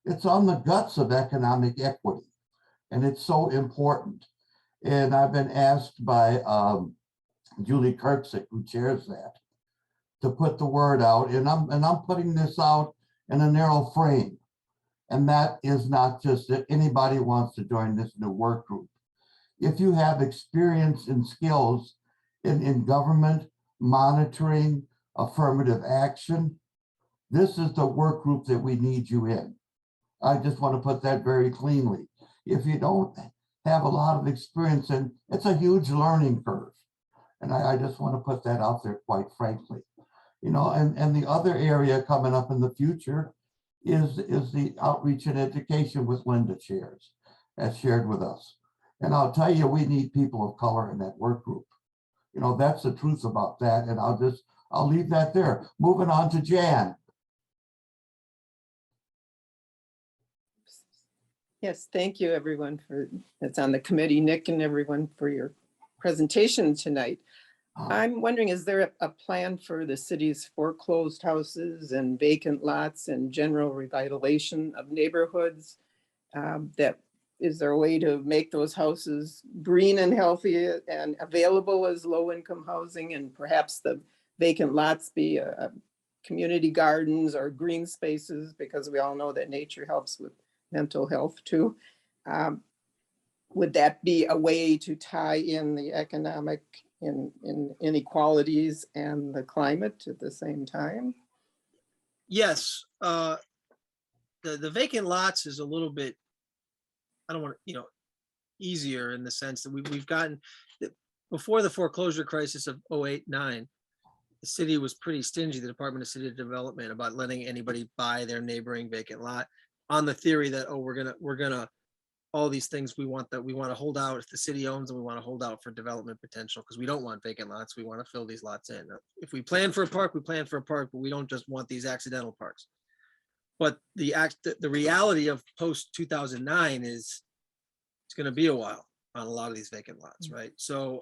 It's on the guts of economic equity, and it's so important. And I've been asked by Julie Kirksick, who chairs that, to put the word out, and I'm putting this out in a narrow frame. And that is not just that anybody wants to join this new work group. If you have experience and skills in government, monitoring, affirmative action, this is the work group that we need you in. I just want to put that very cleanly. If you don't have a lot of experience, and it's a huge learning curve. And I just want to put that out there quite frankly. You know, and the other area coming up in the future is the outreach and education with Linda chairs, as shared with us. And I'll tell you, we need people of color in that work group. You know, that's the truth about that. And I'll leave that there. Moving on to Jan. Yes, thank you everyone that's on the committee, Nick and everyone for your presentation tonight. I'm wondering, is there a plan for the city's foreclosed houses and vacant lots and general revitalization of neighborhoods? Is there a way to make those houses green and healthy and available as low-income housing, and perhaps the vacant lots be community gardens or green spaces, because we all know that nature helps with mental health too. Would that be a way to tie in the economic inequalities and the climate at the same time? Yes, the vacant lots is a little bit, I don't want to, easier in the sense that we've gotten, before the foreclosure crisis of 08-09, the city was pretty stingy, the Department of City Development, about letting anybody buy their neighboring vacant lot on the theory that, oh, we're gonna all these things we want to hold out. If the city owns them, we want to hold out for development potential, because we don't want vacant lots. We want to fill these lots in. If we plan for a park, we plan for a park, but we don't just want these accidental parks. But the reality of post 2009 is it's going to be a while on a lot of these vacant lots, right? So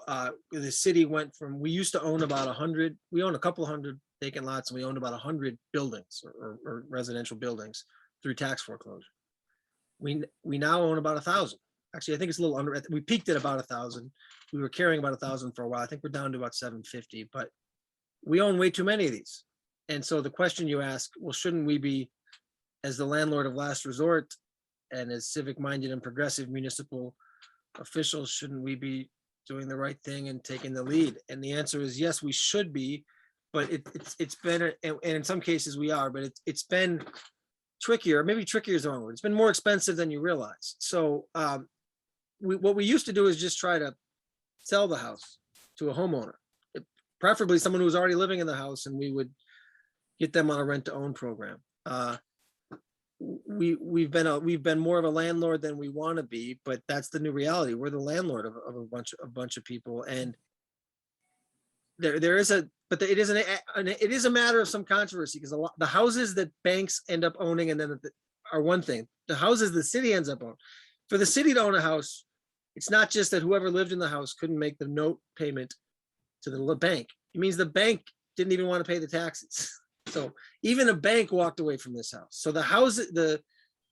the city went from, we used to own about 100, we own a couple hundred vacant lots, and we owned about 100 buildings or residential buildings through tax foreclosure. We now own about 1,000. Actually, I think it's a little under, we peaked at about 1,000. We were carrying about 1,000 for a while. I think we're down to about 750, but we own way too many of these. And so the question you ask, well, shouldn't we be, as the landlord of last resort and as civic minded and progressive municipal officials, shouldn't we be doing the right thing and taking the lead? And the answer is yes, we should be, but it's been, and in some cases we are, but it's been trickier, maybe trickier is the wrong word. It's been more expensive than you realize. So what we used to do is just try to sell the house to a homeowner, preferably someone who was already living in the house, and we would get them on a rent to own program. We've been more of a landlord than we want to be, but that's the new reality. We're the landlord of a bunch of people, and it is a matter of some controversy, because the houses that banks end up owning and then are one thing. The houses the city ends up owning. For the city to own a house, it's not just that whoever lived in the house couldn't make the note payment to the bank. It means the bank didn't even want to pay the taxes. So even a bank walked away from this house. So the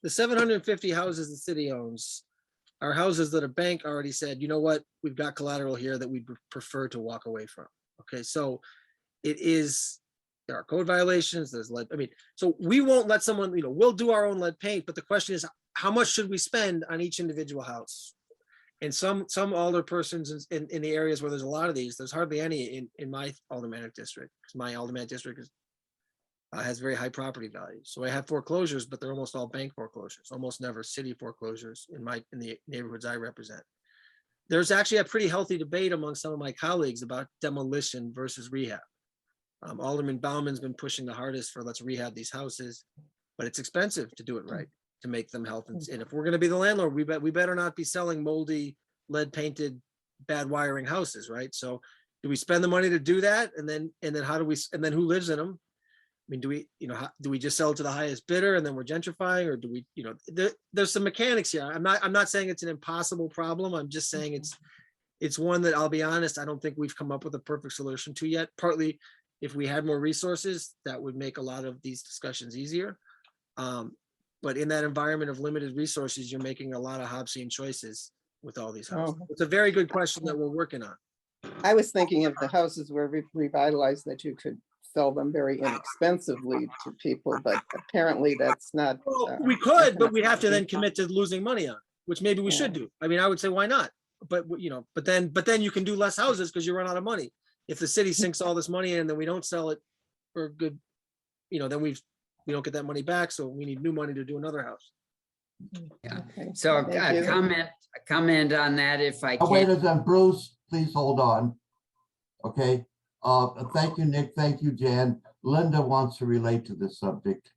750 houses the city owns are houses that a bank already said, you know what, we've got collateral here that we'd prefer to walk away from. Okay, so there are code violations, there's lead, so we won't let someone, we'll do our own lead paint, but the question is, how much should we spend on each individual house? And some alderpersons in the areas where there's a lot of these, there's hardly any in my aldermanic district, because my aldermanic district has very high property values. So I have foreclosures, but they're almost all bank foreclosures, almost never city foreclosures in the neighborhoods I represent. There's actually a pretty healthy debate among some of my colleagues about demolition versus rehab. Alderman Bauman's been pushing the hardest for let's rehab these houses, but it's expensive to do it right, to make them healthy. And if we're going to be the landlord, we better not be selling moldy, lead painted, bad wiring houses, right? So do we spend the money to do that? And then who lives in them? Do we just sell it to the highest bidder and then we're gentrifying, or do we, there's some mechanics here. I'm not saying it's an impossible problem. I'm just saying it's one that, I'll be honest, I don't think we've come up with a perfect solution to yet. Partly, if we had more resources, that would make a lot of these discussions easier. But in that environment of limited resources, you're making a lot of Hobbesian choices with all these houses. It's a very good question that we're working on. I was thinking if the houses were revitalized, that you could sell them very inexpensively to people, but apparently that's not. Well, we could, but we have to then commit to losing money on it, which maybe we should do. I would say, why not? But but then you can do less houses because you run out of money. If the city sinks all this money in and then we don't sell it for good, then we don't get that money back. So we need new money to do another house. Yeah. Okay. So a comment on that, if I can. Wait a second, Bruce, please hold on. Okay. Thank you, Nick. Thank you, Jan. Linda wants to relate to this subject.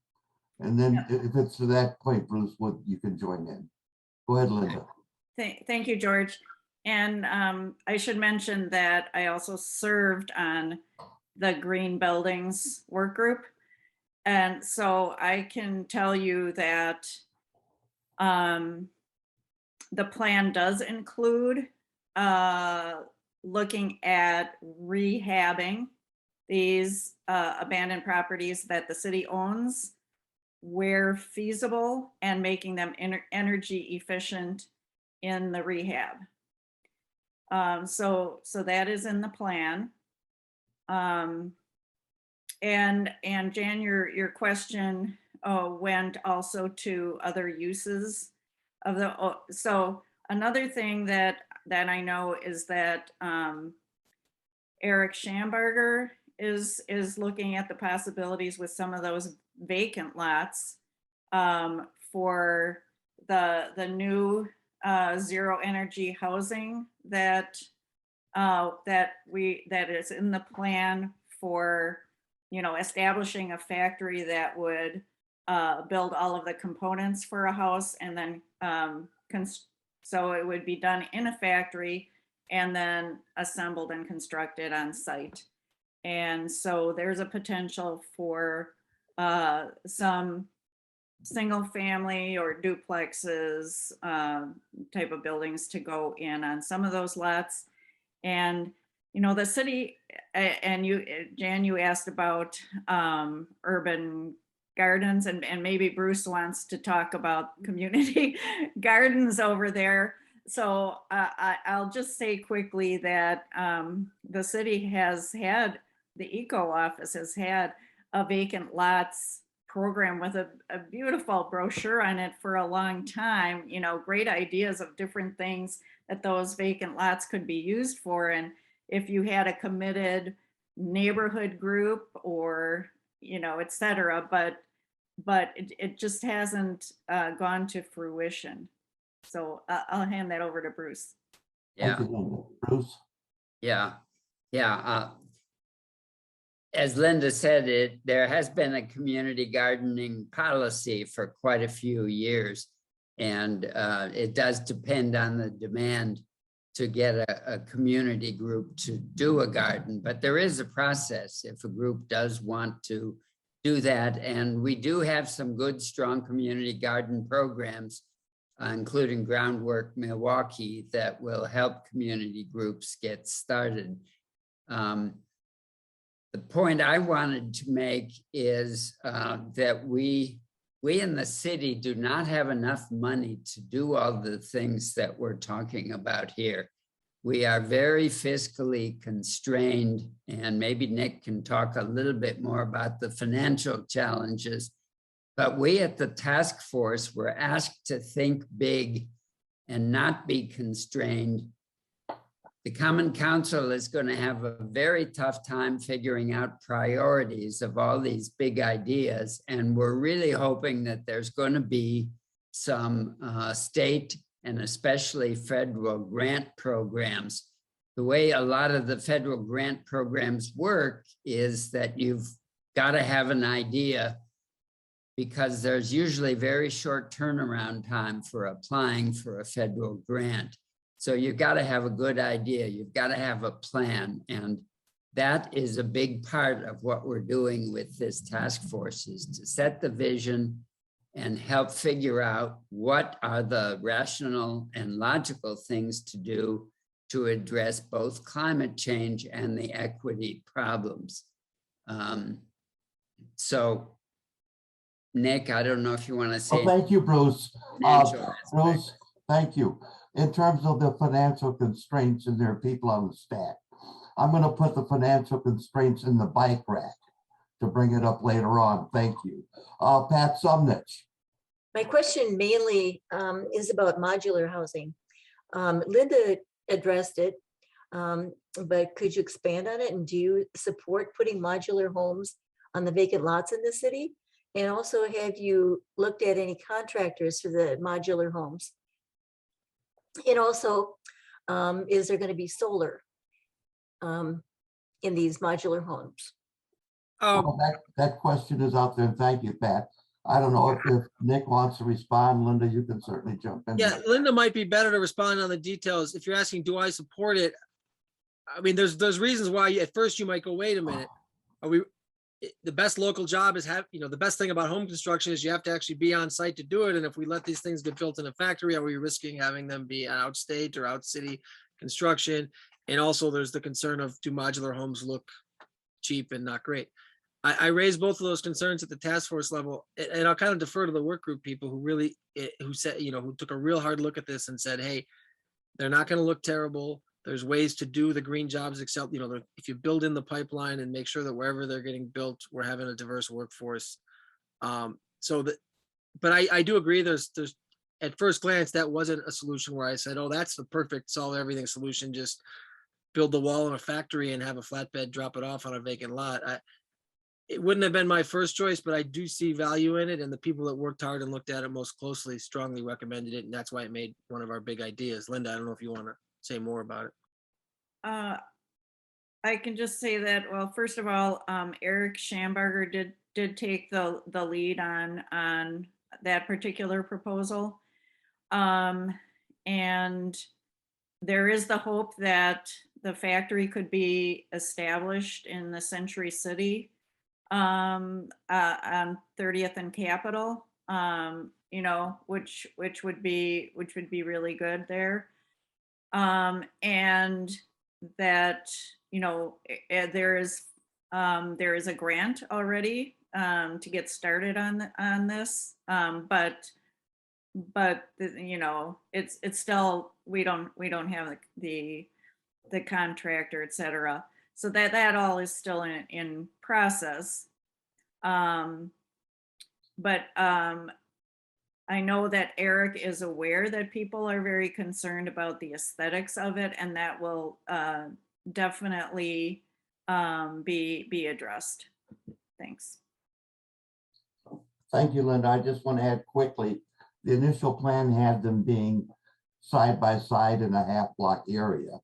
And then if it's to that point, Bruce, you can join in. Go ahead, Linda. Thank you, George. And I should mention that I also served on the Green Buildings Work Group. And so I can tell you that the plan does include looking at rehabbing these abandoned properties that the city owns where feasible, and making them energy efficient in the rehab. So that is in the plan. And Jan, your question went also to other uses of the, so another thing that I know is that Eric Schamberger is looking at the possibilities with some of those vacant lots for the new zero energy housing that is in the plan for establishing a factory that would build all of the components for a house, and then so it would be done in a factory and then assembled and constructed on site. And so there's a potential for some single family or duplexes type of buildings to go in on some of those lots. And, you know, the city, and you, Jan, you asked about urban gardens, and maybe Bruce wants to talk about community gardens over there. So I'll just say quickly that the city has had, the Eco Office has had a vacant lots program with a beautiful brochure on it for a long time, you know, great ideas of different things that those vacant lots could be used for. And if you had a committed neighborhood group or, you know, et cetera, but it just hasn't gone to fruition. So I'll hand that over to Bruce. Yeah, Thank you, Linda. Bruce? yeah, yeah. As Linda said, there has been a community gardening policy for quite a few years. And it does depend on the demand to get a community group to do a garden, but there is a process if a group does want to do that. And we do have some good, strong community garden programs, including Groundwork Milwaukee, that will help community groups get started. The point I wanted to make is that we in the city do not have enough money to do all the things that we're talking about here. We are very fiscally constrained, and maybe Nik can talk a little bit more about the financial challenges, but we at the task force were asked to think big and not be constrained. The Common Council is going to have a very tough time figuring out priorities of all these big ideas. And we're really hoping that there's going to be some state and especially federal grant programs. The way a lot of the federal grant programs work is that you've got to have an idea, because there's usually very short turnaround time for applying for a federal grant. So you've got to have a good idea. You've got to have a plan. And that is a big part of what we're doing with this task force, is to set the vision and help figure out what are the rational and logical things to do to address both climate change and the equity problems. So Nik, I don't know if you want to say. Well, thank you, Bruce. Bruce, thank you. In terms of the financial constraints, and there are people on the staff, I'm going to put the financial constraints in the bike rack to bring it up later on. Thank you. Pat Sumnich. My question mainly is about modular housing. Linda addressed it, but could you expand on it? And do you support putting modular homes on the vacant lots in the city? And also, have you looked at any contractors for the modular homes? And also, is there going to be solar in these modular homes? Well, that question is out there. Thank you, Pat. I don't know if Nik wants to respond. Linda, you can certainly jump in. Yeah, Linda might be better to respond on the details. If you're asking, do I support it? I mean, there's reasons why at first you might go, wait a minute. Are we? The best local job is the best thing about home construction is you have to actually be on site to do it. And if we let these things get built in a factory, are we risking having them be outstate or out city construction? And also there's the concern of, do modular homes look cheap and not great? I raised both of those concerns at the task force level, and I'll kind of defer to the work group people who said, who took a real hard look at this and said, hey, they're not going to look terrible. There's ways to do the green jobs, except, if you build in the pipeline and make sure that wherever they're getting built, we're having a diverse workforce. But I do agree. There's at first glance, that wasn't a solution where I said, oh, that's the perfect solve everything solution. Just build the wall in a factory and have a flatbed drop it off on a vacant lot. It wouldn't have been my first choice, but I do see value in it. And the people that worked hard and looked at it most closely strongly recommended it. And that's why it made one of our big ideas. Linda, I don't know if you want to say more about it. I can just say that, well, first of all, Eric Schamberger did take the lead on that particular proposal. And there is the hope that the factory could be established in the Century City on 30th and Capitol. you know, which would be really good there. And that, you know, there is a grant already to get started on this. But you know, it's still, we don't have the contractor, et cetera. So that all is still in process. But I know that Eric is aware that people are very concerned about the aesthetics of it, and that will definitely be addressed. Thanks. Thank you, Linda. I just want to add quickly, the initial plan had them being side by side in a half block area,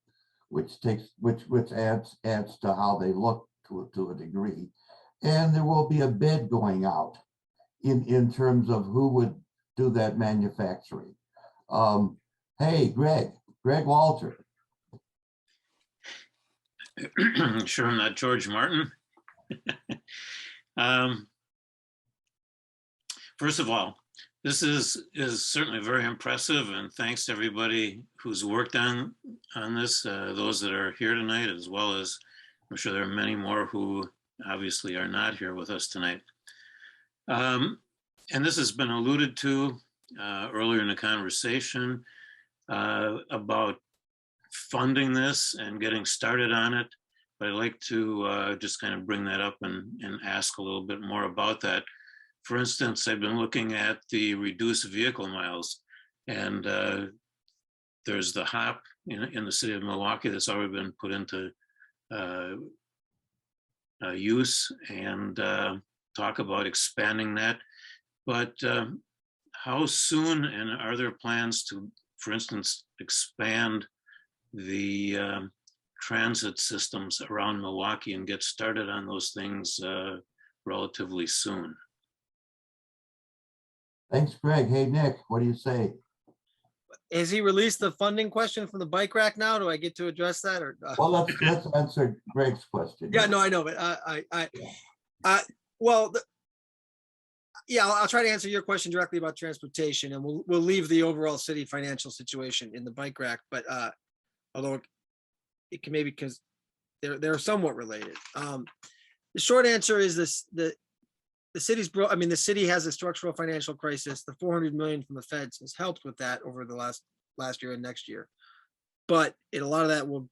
which adds to how they look to a degree. And there will be a bid going out in terms of who would do that manufacturing. Hey, Greg Walter. Sure, I'm not George Martin. First of all, this is certainly very impressive, and thanks to everybody who's worked on this, those that are here tonight, as well as I'm sure there are many more who obviously are not here with us tonight. And this has been alluded to earlier in the conversation about funding this and getting started on it. But I'd like to just kind of bring that up and ask a little bit more about that. For instance, I've been looking at the reduced vehicle miles, and there's the HOP in the city of Milwaukee that's already been put into use, and talk about expanding that. But how soon, and are there plans to, for instance, expand the transit systems around Milwaukee and get started on those things relatively soon? Thanks, Greg. Hey, Nick, what do you say? Has he released the funding question from the bike rack now? Do I get to address that, or? Well, let's answer Greg's question. Yeah, no, I know, but well, yeah, I'll try to answer your question directly about transportation, and we'll leave the overall city financial situation in the bike rack. But although it can maybe, because they're somewhat related. The short answer is this: the city's the city has a structural financial crisis. The 400 million from the feds has helped with that over the last year and next year, but a lot of that will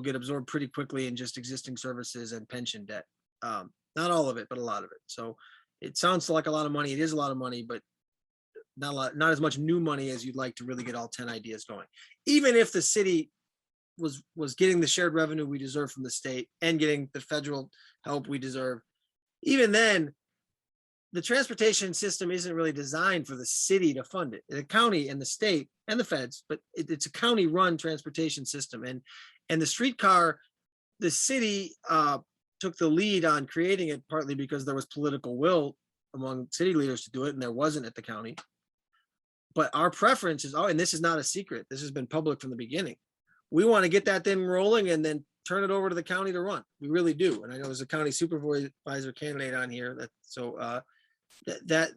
get absorbed pretty quickly in just existing services and pension debt. Not all of it, but a lot of it. So it sounds like a lot of money. It is a lot of money, but not as much new money as you'd like to really get all 10 ideas going. Even if the city was getting the shared revenue we deserve from the state and getting the federal help we deserve, even then, the transportation system isn't really designed for the city to fund it. The county and the state and the feds, but it's a county-run transportation system. And the streetcar, the city took the lead on creating it, partly because there was political will among city leaders to do it, and there wasn't at the county. But our preference is, and this is not a secret, this has been public from the beginning, we want to get that thing rolling and then turn it over to the county to run. We really do. And I know there's a county supervisor candidate on here, that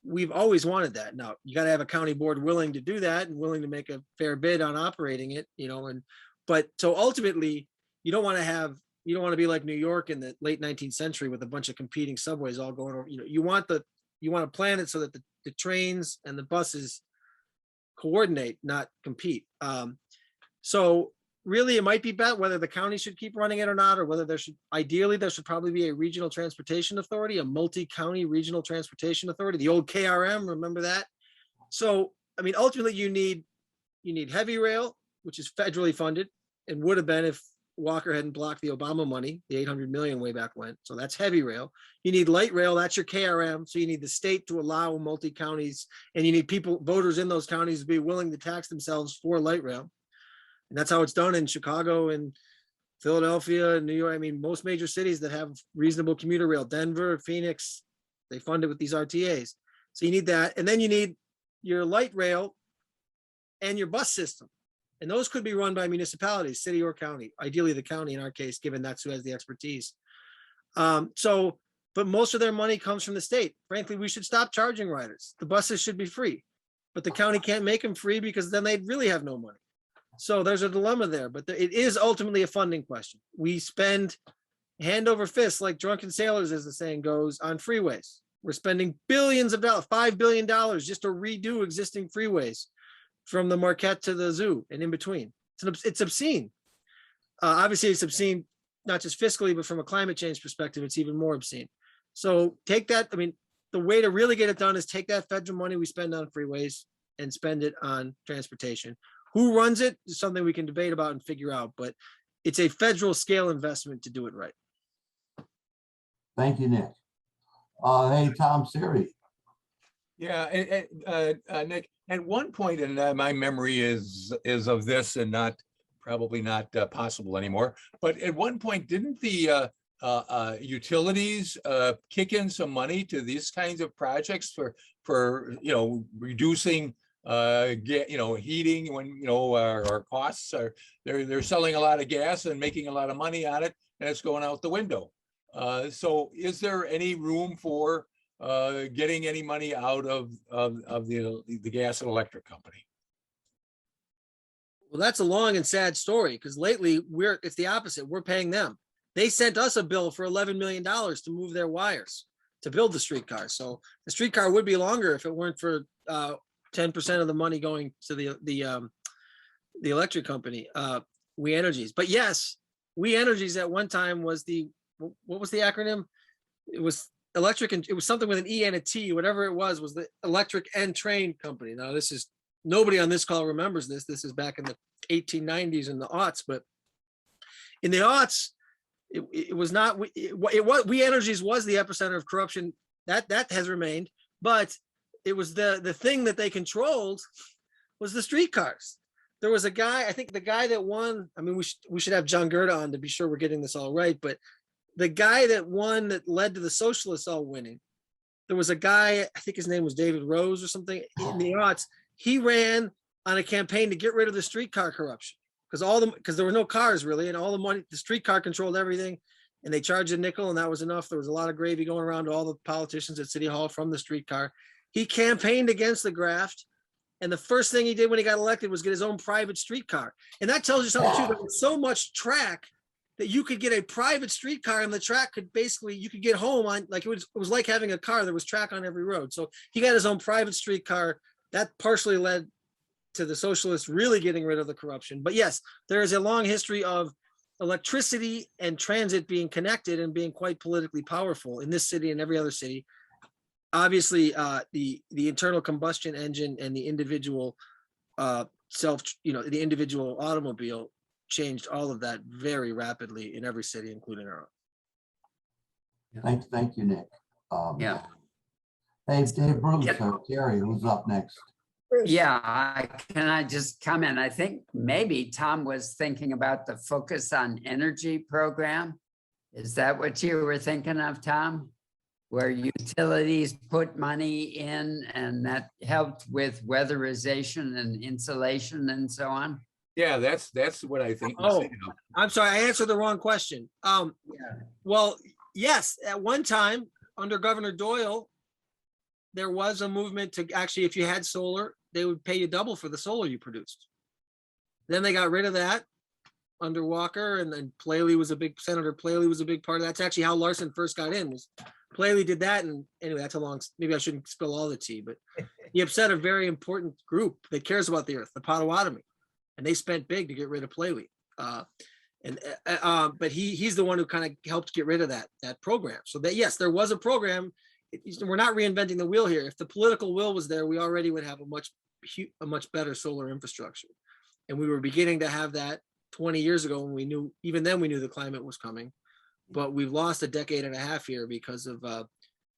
we've always wanted that. Now you got to have a county board willing to do that and willing to make a fair bid on operating it, but so ultimately you don't want to be like New York in the late 19th century with a bunch of competing subways all going over. You want to plan it so that the trains and the buses coordinate, not compete. So really it might be about whether the county should keep running it or not, or whether there should probably be a regional transportation authority, a multi-county regional transportation authority, the old KRM, remember that? So, ultimately you need heavy rail, which is federally funded and would have been if Walker hadn't blocked the Obama money, the 800 million way back when. So that's heavy rail. You need light rail, that's your KRM. So you need the state to allow multi-counties, and you need voters in those counties to be willing to tax themselves for light rail. And that's how it's done in Chicago and Philadelphia and New York. Most major cities that have reasonable commuter rail, Denver, Phoenix, they fund it with these RTAs. So you need that. And then you need your light rail and your bus system. And those could be run by municipalities, city or county, ideally the county in our case, given that's who has the expertise. So but most of their money comes from the state. Frankly, we should stop charging riders. The buses should be free, but the county can't make them free because then they'd really have no money. So there's a dilemma there, but it is ultimately a funding question. We spend hand over fist, like drunken sailors, as the saying goes, on freeways. We're spending billions of dollars, $5 billion just to redo existing freeways from the Marquette to the zoo and in between. It's obscene. Obviously, it's obscene, not just fiscally, but from a climate change perspective, it's even more obscene. So take that. I mean, the way to really get it done is take that federal money we spend on freeways and spend it on transportation. Who runs it is something we can debate about and figure out, but it's a federal scale investment to do it right. Thank you, Nick. Hey, Tom Siri. Yeah, Nick, at one point, and my memory is of this and probably not possible anymore, but at one point, didn't the utilities kick in some money to these kinds of projects for reducing heating when our costs are they're selling a lot of gas and making a lot of money on it, and it's going out the window. So is there any room for getting any money out of the gas and electric company? Well, that's a long and sad story, because lately it's the opposite. We're paying them. They sent us a bill for $11 million to move their wires to build the streetcar. So the streetcar would be longer if it weren't for 10% of the money going to the electric company, We Energies. But yes, We Energies at one time was what was the acronym? It was electric, and it was something with an E and a T, whatever it was the electric and train company. Now this is, nobody on this call remembers this. This is back in the 1890s and the aughts, but in the aughts, it was not, We Energies was the epicenter of corruption. That has remained, but it was the thing that they controlled was the streetcars. There was a guy, I think the guy that won, I mean, we should have John Gerda on to be sure we're getting this all right, but the guy that won, that led to the socialists all winning, there was a guy, I think his name was David Rose or something, in the aughts. He ran on a campaign to get rid of the streetcar corruption, because there were no cars really, and all the money, the streetcar controlled everything, and they charged a nickel, and that was enough. There was a lot of gravy going around to all the politicians at City Hall from the streetcar. He campaigned against the graft, and the first thing he did when he got elected was get his own private streetcar. And that tells you something too, that it's so much track that you could get a private streetcar, and the track could basically, you could get home on, like it was like having a car. There was track on every road. So he got his own private streetcar. That partially led to the socialists really getting rid of the corruption. But yes, there is a long history of electricity and transit being connected and being quite politically powerful in this city and every other city. Obviously, the internal combustion engine and the individual the individual automobile changed all of that very rapidly in every city, including our Yeah. Thank you, Nick. Yeah. Hey, Dave Bruce, Terry, who's up next? Yeah, can I just comment? I think maybe Tom was thinking about the Focus on Energy program. Is that what you were thinking of, Tom? Where utilities put money in and that helped with weatherization and insulation and so on? Yeah, that's what I think. Oh, I'm sorry, I answered the wrong question. Well, yes, at one time under Governor Doyle, there was a movement to actually, if you had solar, they would pay you double for the solar you produced. Then they got rid of that under Walker, and then Senator Playley was a big part of that. That's actually how Larson first got in, was Playley did that. And anyway, that's a long, maybe I shouldn't spill all the tea, but he upset a very important group that cares about the earth, the Potawatomi, and they spent big to get rid of Playley. But he's the one who kind of helped get rid of that program. So that, yes, there was a program. We're not reinventing the wheel here. If the political will was there, we already would have a much better solar infrastructure. And we were beginning to have that 20 years ago, when we knew the climate was coming. But we've lost a decade and a half here because of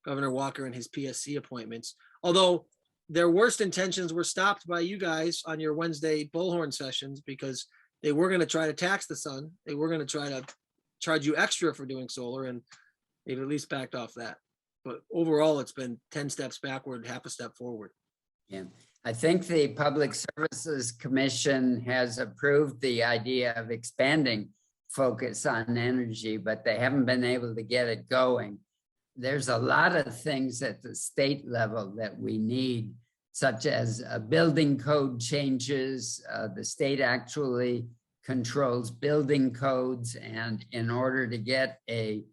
Governor Walker and his PSC appointments. Although their worst intentions were stopped by you guys on your Wednesday bullhorn sessions, because they were going to try to tax the sun. They were going to try to charge you extra for doing solar, and they've at least backed off that. But overall, it's been 10 steps backward, half a step forward. Yeah, I think the Public Services Commission has approved the idea of expanding Focus on Energy, but they haven't been able to get it going. there's a lot of things at the state level that we need, such as building code changes. The state actually controls building codes, and in order to get a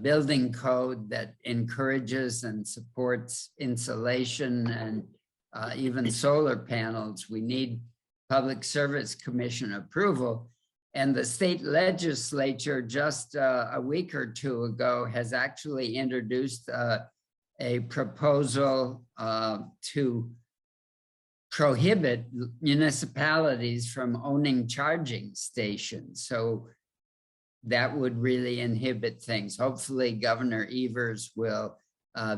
building code that encourages and supports insulation and even solar panels, we need Public Service Commission approval. And the state legislature just a week or two ago has actually introduced a proposal to prohibit municipalities from owning charging stations. So that would really inhibit things. Hopefully Governor Evers will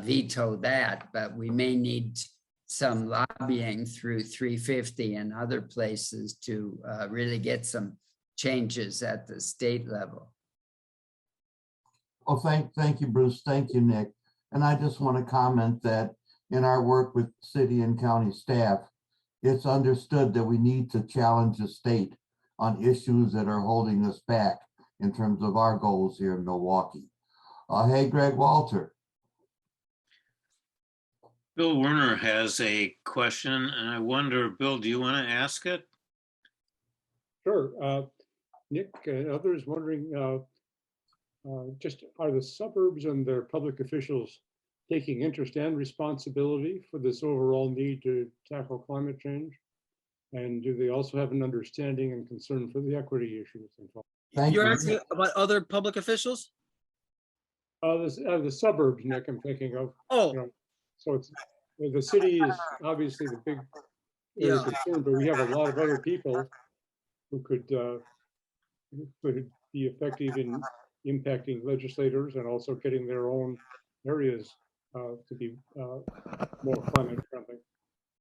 veto that, but we may need some lobbying through 350 and other places to really get some changes at the state level. Oh, thank you, Bruce. Thank you, Nick. And I just want to comment that in our work with city and county staff, it's understood that we need to challenge the state on issues that are holding us back in terms of our goals here in Milwaukee. Hey, Greg Walter. Bill Werner has a question, and I wonder, Bill, do you want to ask it? Sure. Nick and others wondering, just are the suburbs and their public officials taking interest and responsibility for this overall need to tackle climate change? And do they also have an understanding and concern for the equity issues involved? You're asking about other public officials? The suburbs, Nick, I'm thinking of. Oh. You know, so it's, the city is obviously the big area of concern, but we have a lot of other people who could be effective in impacting legislators and also getting their own areas to be more climate friendly.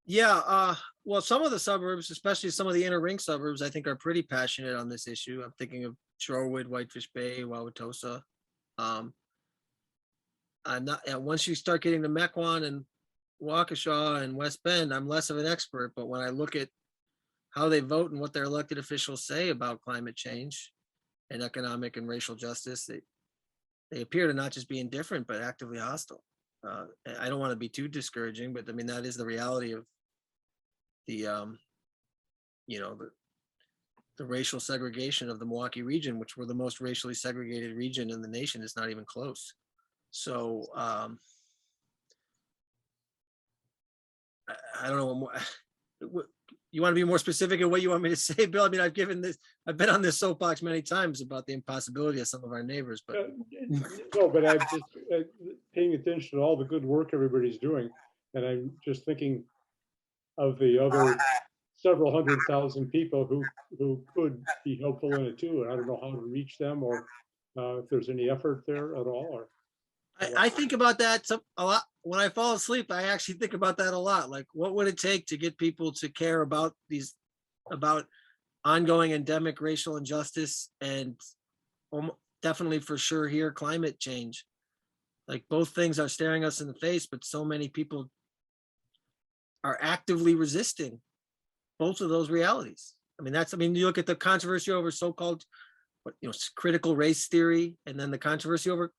Yeah, well, some of the suburbs, especially some of the inner ring suburbs, I think are pretty passionate on this issue. I'm thinking of Shorewood, Whitefish Bay, Wauwatosa. Once you start getting to Mequon and Waukesha and West Bend, I'm less of an expert, but when I look at how they vote and what their elected officials say about climate change and economic and racial justice, they appear to not just be indifferent, but actively hostile. I don't want to be too discouraging, but I mean, that is the reality of the racial segregation of the Milwaukee region, which we're the most racially segregated region in the nation. It's not even close. So I don't know what more. You want to be more specific in what you want me to say, Bill? I mean, I've been on this soapbox many times about the impossibility of some of our neighbors, but no, but I'm just paying attention to all the good work everybody's doing, and I'm just thinking of the other several 100,000 people who could be helpful in it too, and I don't know how to reach them or if there's any effort there at all. Or I think about that a lot. When I fall asleep, I actually think about that a lot. Like, what would it take to get people to care about about ongoing endemic racial injustice and definitely for sure here, climate change? Like, both things are staring us in the face, but so many people are actively resisting both of those realities. I mean, you look at the controversy over so-called, critical race theory, and then the controversy over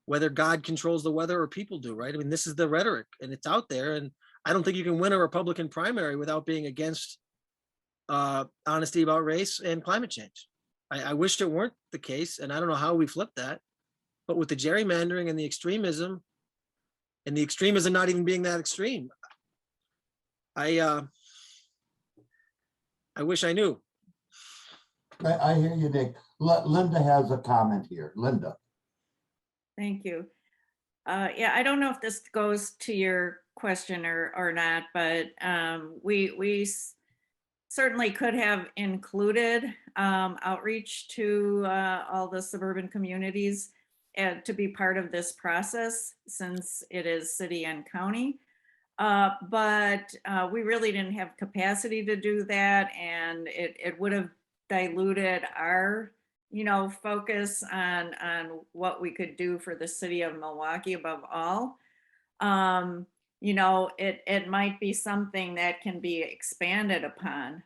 whether God controls the weather or people do, right? I mean, this is the rhetoric and it's out there. And I don't think you can win a Republican primary without being against honesty about race and climate change. I wish it weren't the case. And I don't know how we flip that, but with the gerrymandering and the extremism not even being that extreme, I wish I knew. I hear you, Nick. Linda has a comment here. Linda. Thank you. Yeah, I don't know if this goes to your question or not, but we certainly could have included outreach to all the suburban communities to be part of this process, since it is city and county. But we really didn't have capacity to do that, and it would have diluted our focus on what we could do for the city of Milwaukee above all. It might be something that can be expanded upon,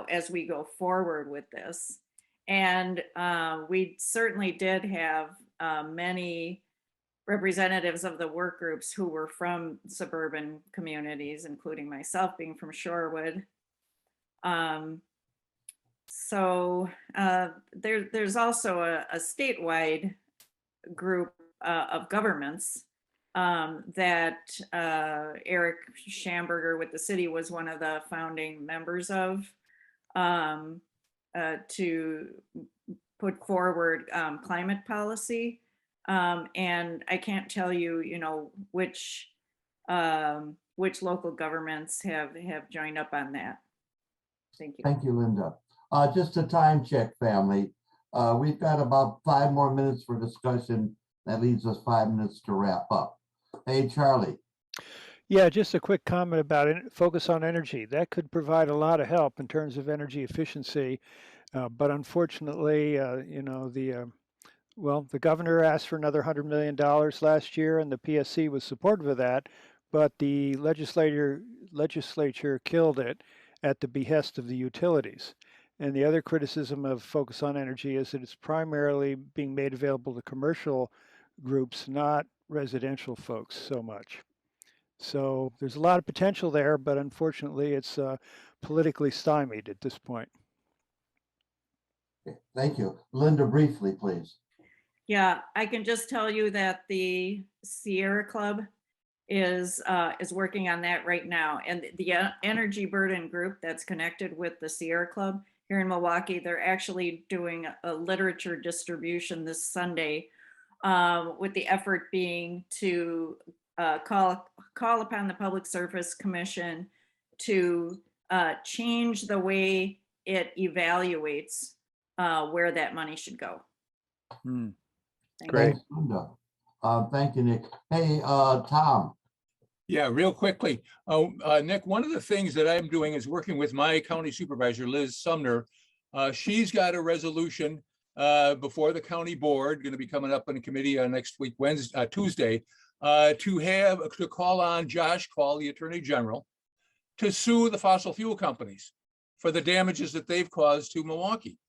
as we go forward with this. And we certainly did have many representatives of the work groups who were from suburban communities, including myself being from Shorewood. There's also a statewide group of governments that Eric Schamberger with the city was one of the founding members of, to put forward climate policy. And I can't tell you, which local governments have joined up on that. Thank you. Thank you, Linda. Just a time check, family. We've got about 5 more minutes for discussion. That leaves us 5 minutes to wrap up. Hey, Charlie. Yeah, just a quick comment about it. Focus on energy. That could provide a lot of help in terms of energy efficiency. But unfortunately, the governor asked for another $100 million last year, and the PSC was supportive of that, but the legislature killed it at the behest of the utilities. And the other criticism of Focus on Energy is that it's primarily being made available to commercial groups, not residential folks so much. So there's a lot of potential there, but unfortunately it's politically stymied at this point. Thank you. Linda, briefly, please. Yeah, I can just tell you that the Sierra Club is working on that right now. And the Energy Burden group that's connected with the Sierra Club here in Milwaukee, they're actually doing a literature distribution this Sunday, with the effort being to call upon the Public Service Commission to change the way it evaluates where that money should go. Great. Thanks, Linda. Thank you, Nick. Hey, Tom. Yeah, real quickly. Nick, one of the things that I'm doing is working with my county supervisor, Liz Sumner. She's got a resolution before the county board, going to be coming up in a committee next week, Tuesday, to call on Josh Call, the Attorney General, to sue the fossil fuel companies for the damages that they've caused to Milwaukee.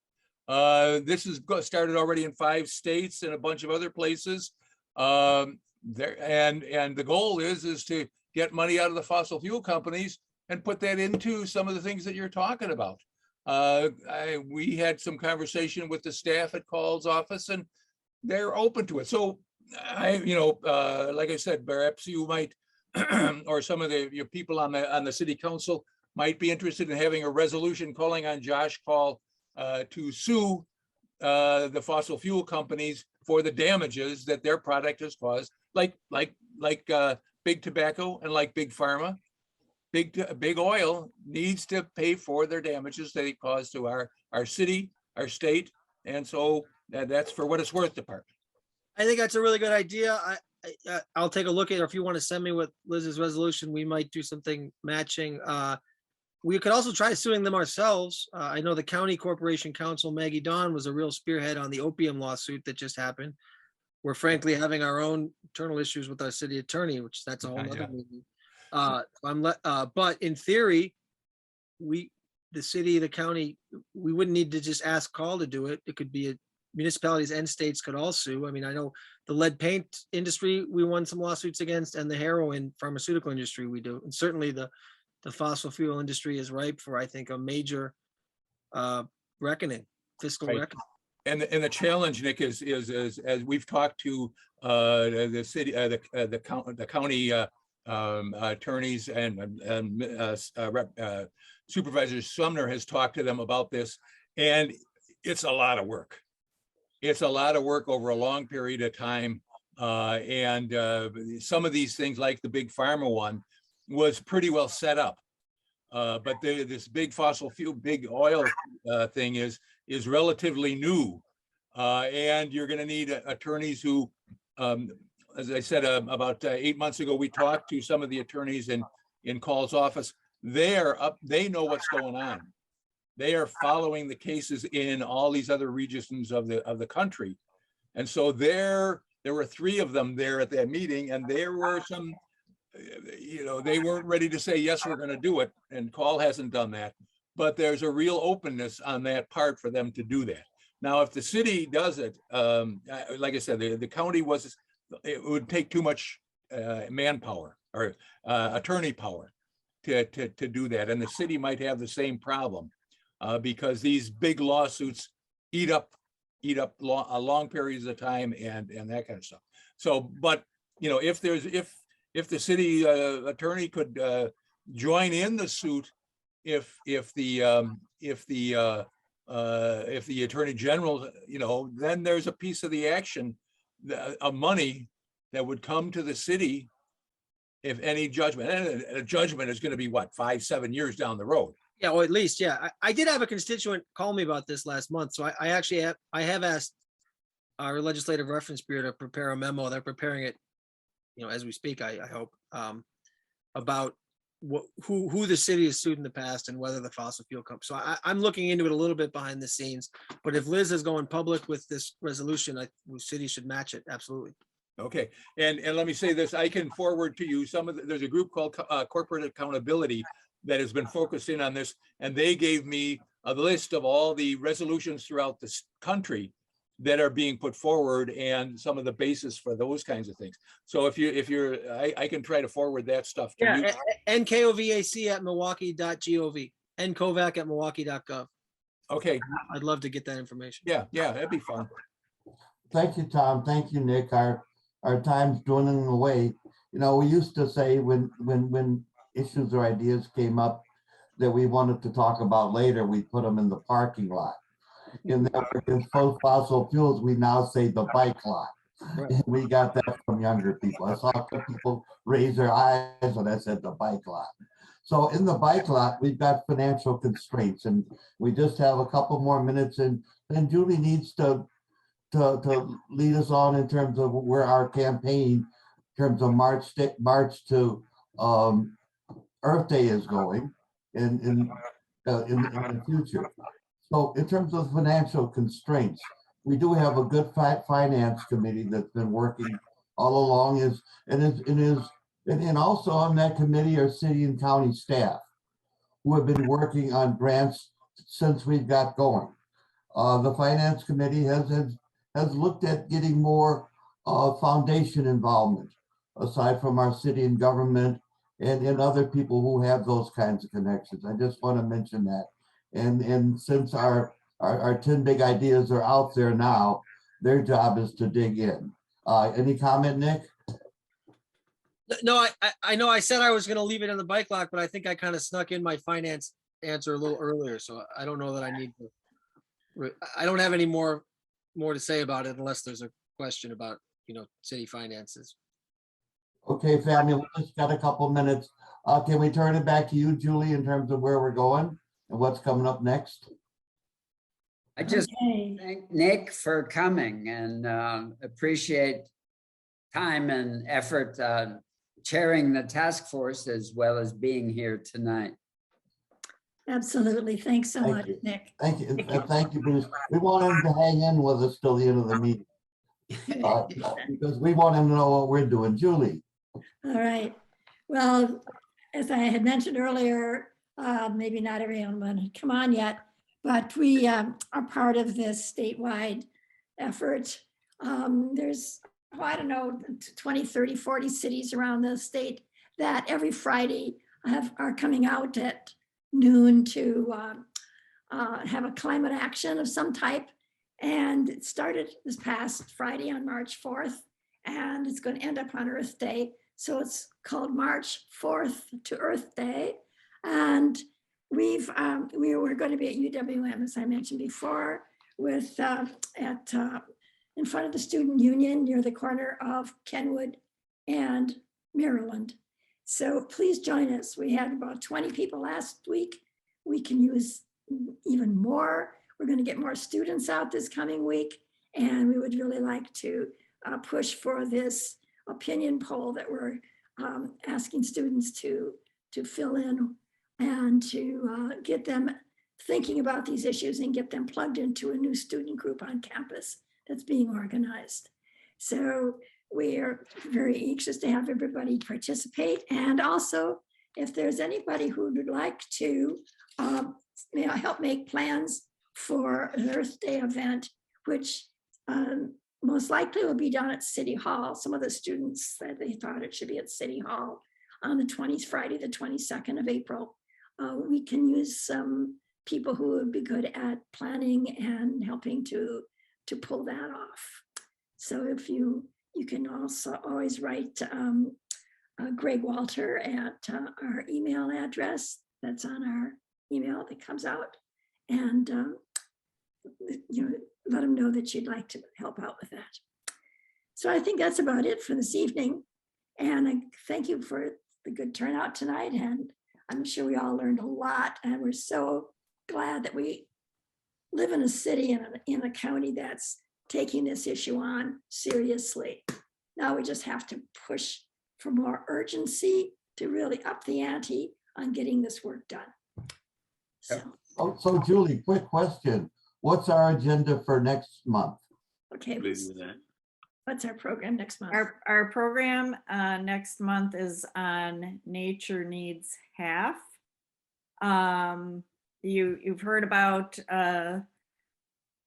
This has started already in 5 states and a bunch of other places. And the goal is to get money out of the fossil fuel companies and put that into some of the things that you're talking about. We had some conversation with the staff at Call's office, and they're open to it. So like I said, perhaps you might, or some of your people on the city council might be interested in having a resolution calling on Josh Call to sue the fossil fuel companies for the damages that their product has caused, like big tobacco and like big pharma. Big oil needs to pay for their damages that it caused to our city, our state, and so that's for what it's worth, department. I think that's a really good idea. I'll take a look at it. Or if you want to send me with Liz's resolution, we might do something matching. We could also try suing them ourselves. I know the County Corporation Counsel, Maggie Dawn, was a real spearhead on the opium lawsuit that just happened. We're frankly having our own internal issues with our city attorney, which that's a whole other meeting. But in theory, the city, the county, we wouldn't need to just ask Call to do it. It could be municipalities and states could all sue. I mean, I know the lead paint industry, we won some lawsuits against, and the heroin pharmaceutical industry we do. And certainly the fossil fuel industry is ripe for, I think, a major fiscal reckoning. And the challenge, Nick, is as we've talked to the city, the county attorneys and Supervisor Sumner has talked to them about this, and it's a lot of work. It's a lot of work over a long period of time. And some of these things, like the big pharma one, was pretty well set up. But this big fossil fuel, big oil thing is relatively new. And you're going to need attorneys who, as I said, about 8 months ago, we talked to some of the attorneys in Call's office. They know what's going on. They are following the cases in all these other regions of the country. And so there were 3 of them there at that meeting, and there were some, they weren't ready to say, yes, we're going to do it. And Call hasn't done that, but there's a real openness on that part for them to do that. Now, if the city does it, like I said, the county was it would take too much manpower or attorney power to do that. And the city might have the same problem because these big lawsuits eat up long periods of time and that kind of stuff. So, but you know, if the city attorney could join in the suit, if the attorney general, you know, then there's a piece of the action of money that would come to the city if any judgment, and a judgment is going to be what, 5-7 years down the road. Yeah, well, at least, yeah. I did have a constituent call me about this last month. So I actually have asked our legislative reference bureau to prepare a memo. They're preparing it, you know, as we speak, I hope, about who the city has sued in the past and whether the fossil fuel company. So I'm looking into it a little bit behind the scenes, but if Liz is going public with this resolution, the city should match it. Absolutely. Okay, and let me say this, I can forward to you there's a group called Corporate Accountability that has been focusing on this, and they gave me a list of all the resolutions throughout this country that are being put forward and some of the basis for those kinds of things. So I can try to forward that stuff to you. NKOVAC@milwaukee.gov, nkovac@milwaukee.gov. Okay. I'd love to get that information. Yeah, that'd be fun. Thank you, Tom. Thank you, Nick. Our time's dwindling away. You know, we used to say when issues or ideas came up that we wanted to talk about later, we put them in the parking lot. In that against fossil fuels, we now say the bike lot. Right. We got that from younger people. I saw people raise their eyes when I said the bike lot. So in the bike lot, we've got financial constraints, and we just have a couple more minutes, and then Julie needs to lead us on in terms of where our campaign, in terms of March to Earth Day is going in the future. So in terms of financial constraints, we do have a good finance committee that's been working all along. And also on that committee are city and county staff who have been working on grants since we've got going. The finance committee has looked at getting more foundation involvement, aside from our city and government and other people who have those kinds of connections. I just want to mention that. And since our 10 big ideas are out there now, their job is to dig in. Any comment, Nick? No, I know I said I was going to leave it in the bike lot, but I think I kind of snuck in my finance answer a little earlier. So I don't know that I need to. I don't have any more to say about it unless there's a question about, you know, city finances. Okay, family, we just got a couple minutes. Can we turn it back to you, Julie, in terms of where we're going and what's coming up next? I just thank Nick for coming and appreciate time and effort chairing the task force as well as being here tonight. Absolutely. Thanks so much, Nick. Thank you. Thank you, Bruce. We want him to hang in with us till the end of the meeting because we want him to know what we're doing. Julie. All right. Well, as I had mentioned earlier, maybe not everyone had come on yet, but we are part of this statewide effort. There's, I don't know, 20, 30, 40 cities around the state that every Friday are coming out at noon to have a climate action of some type. And it started this past Friday on March 4th, and it's going to end up on Earth Day. So it's called March 4th to Earth Day. And we were going to be at UWM, as I mentioned before, with in front of the Student Union near the corner of Kenwood and Maryland. So please join us. We had about 20 people last week. We can use even more. We're going to get more students out this coming week, and we would really like to push for this opinion poll that we're asking students to fill in and to get them thinking about these issues and get them plugged into a new student group on campus that's being organized. So we are very anxious to have everybody participate. And also, if there's anybody who would like to help make plans for an Earth Day event, which most likely will be done at City Hall. Some of the students said they thought it should be at City Hall on the 20th, Friday, the 22nd of April. We can use some people who would be good at planning and helping to pull that off. So if you can also always write Greg Walter at our email address that's on our email that comes out, and let them know that you'd like to help out with that. So I think that's about it for this evening. And I thank you for the good turnout tonight. And I'm sure we all learned a lot. And we're so glad that we live in a city and in a county that's taking this issue on seriously. Now we just have to push for more urgency to really up the ante on getting this work done. So Julie, quick question. What's our agenda for next month? Okay. What's our program next month? Our program next month is on Nature Needs Half. You've heard about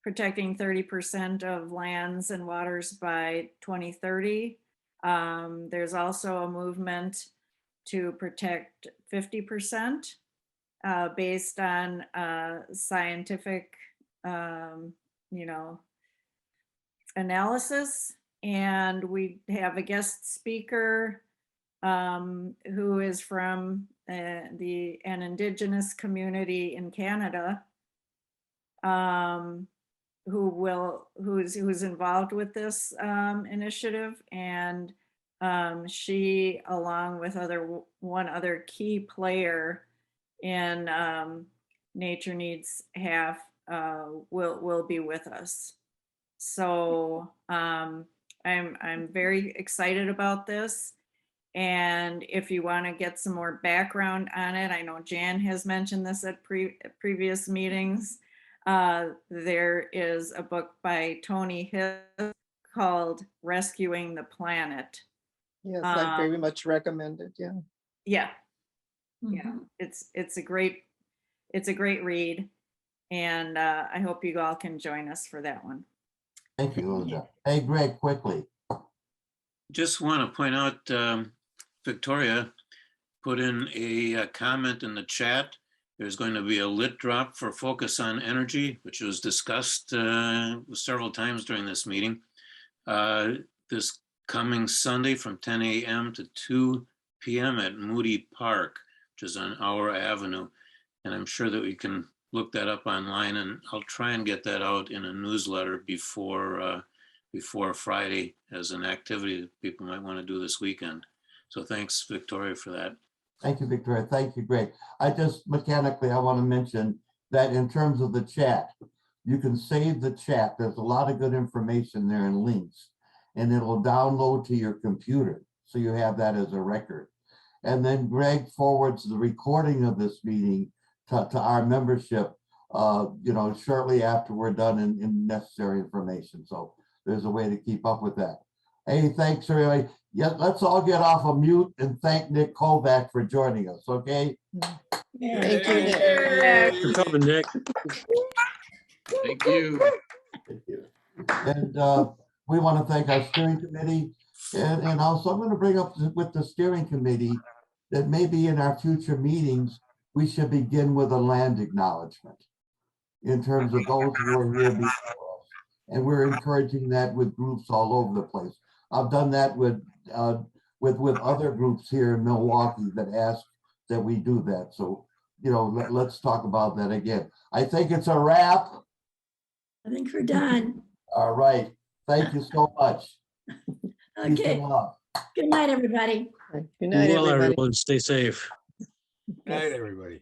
protecting 30% of lands and waters by 2030. There's also a movement to protect 50% based on scientific, analysis. And we have a guest speaker who is from an indigenous community in Canada, who's involved with this initiative, and she, along with one other key player in Nature Needs Half, will be with us. So I'm very excited about this. And if you want to get some more background on it, I know Jan has mentioned this at previous meetings. There is a book by Tony Hill called Rescuing the Planet. Yes, I very much recommend it. Yeah. Yeah. Yeah. It's a great read. And I hope you all can join us for that one. Thank you, Linda. Hey, Greg, quickly. Just want to point out, Victoria put in a comment in the chat. There's going to be a lit drop for Focus on Energy, which was discussed several times during this meeting. This coming Sunday from 10 a.m. to 2 p.m. at Moody Park, which is on Our Avenue. And I'm sure that we can look that up online, and I'll try and get that out in a newsletter before Friday as an activity that people might want to do this weekend. So thanks, Victoria, for that. Thank you, Victoria. Thank you, Greg. I just mechanically, I want to mention that in terms of the chat, you can save the chat. There's a lot of good information there and links, and it'll download to your computer. So you have that as a record. And then Greg forwards the recording of this meeting to our membership, shortly after we're done in necessary information. So there's a way to keep up with that. Hey, thanks everybody. Yeah, let's all get off of mute and thank Nik Kovac for joining us, okay? Thank you, Nick. For coming, Nick. Thank you. Thank you. And we want to thank our steering committee. And also I'm going to bring up with the steering committee that maybe in our future meetings, we should begin with a land acknowledgement in terms of those who are here before us. And we're encouraging that with groups all over the place. I've done that with other groups here in Milwaukee that ask that we do that. So, let's talk about that again. I think it's a wrap. I think we're done. All right. Thank you so much. Okay. Peace and love. Good night, everybody. Good night, Well, everybody. everyone, stay safe. Good night, everybody.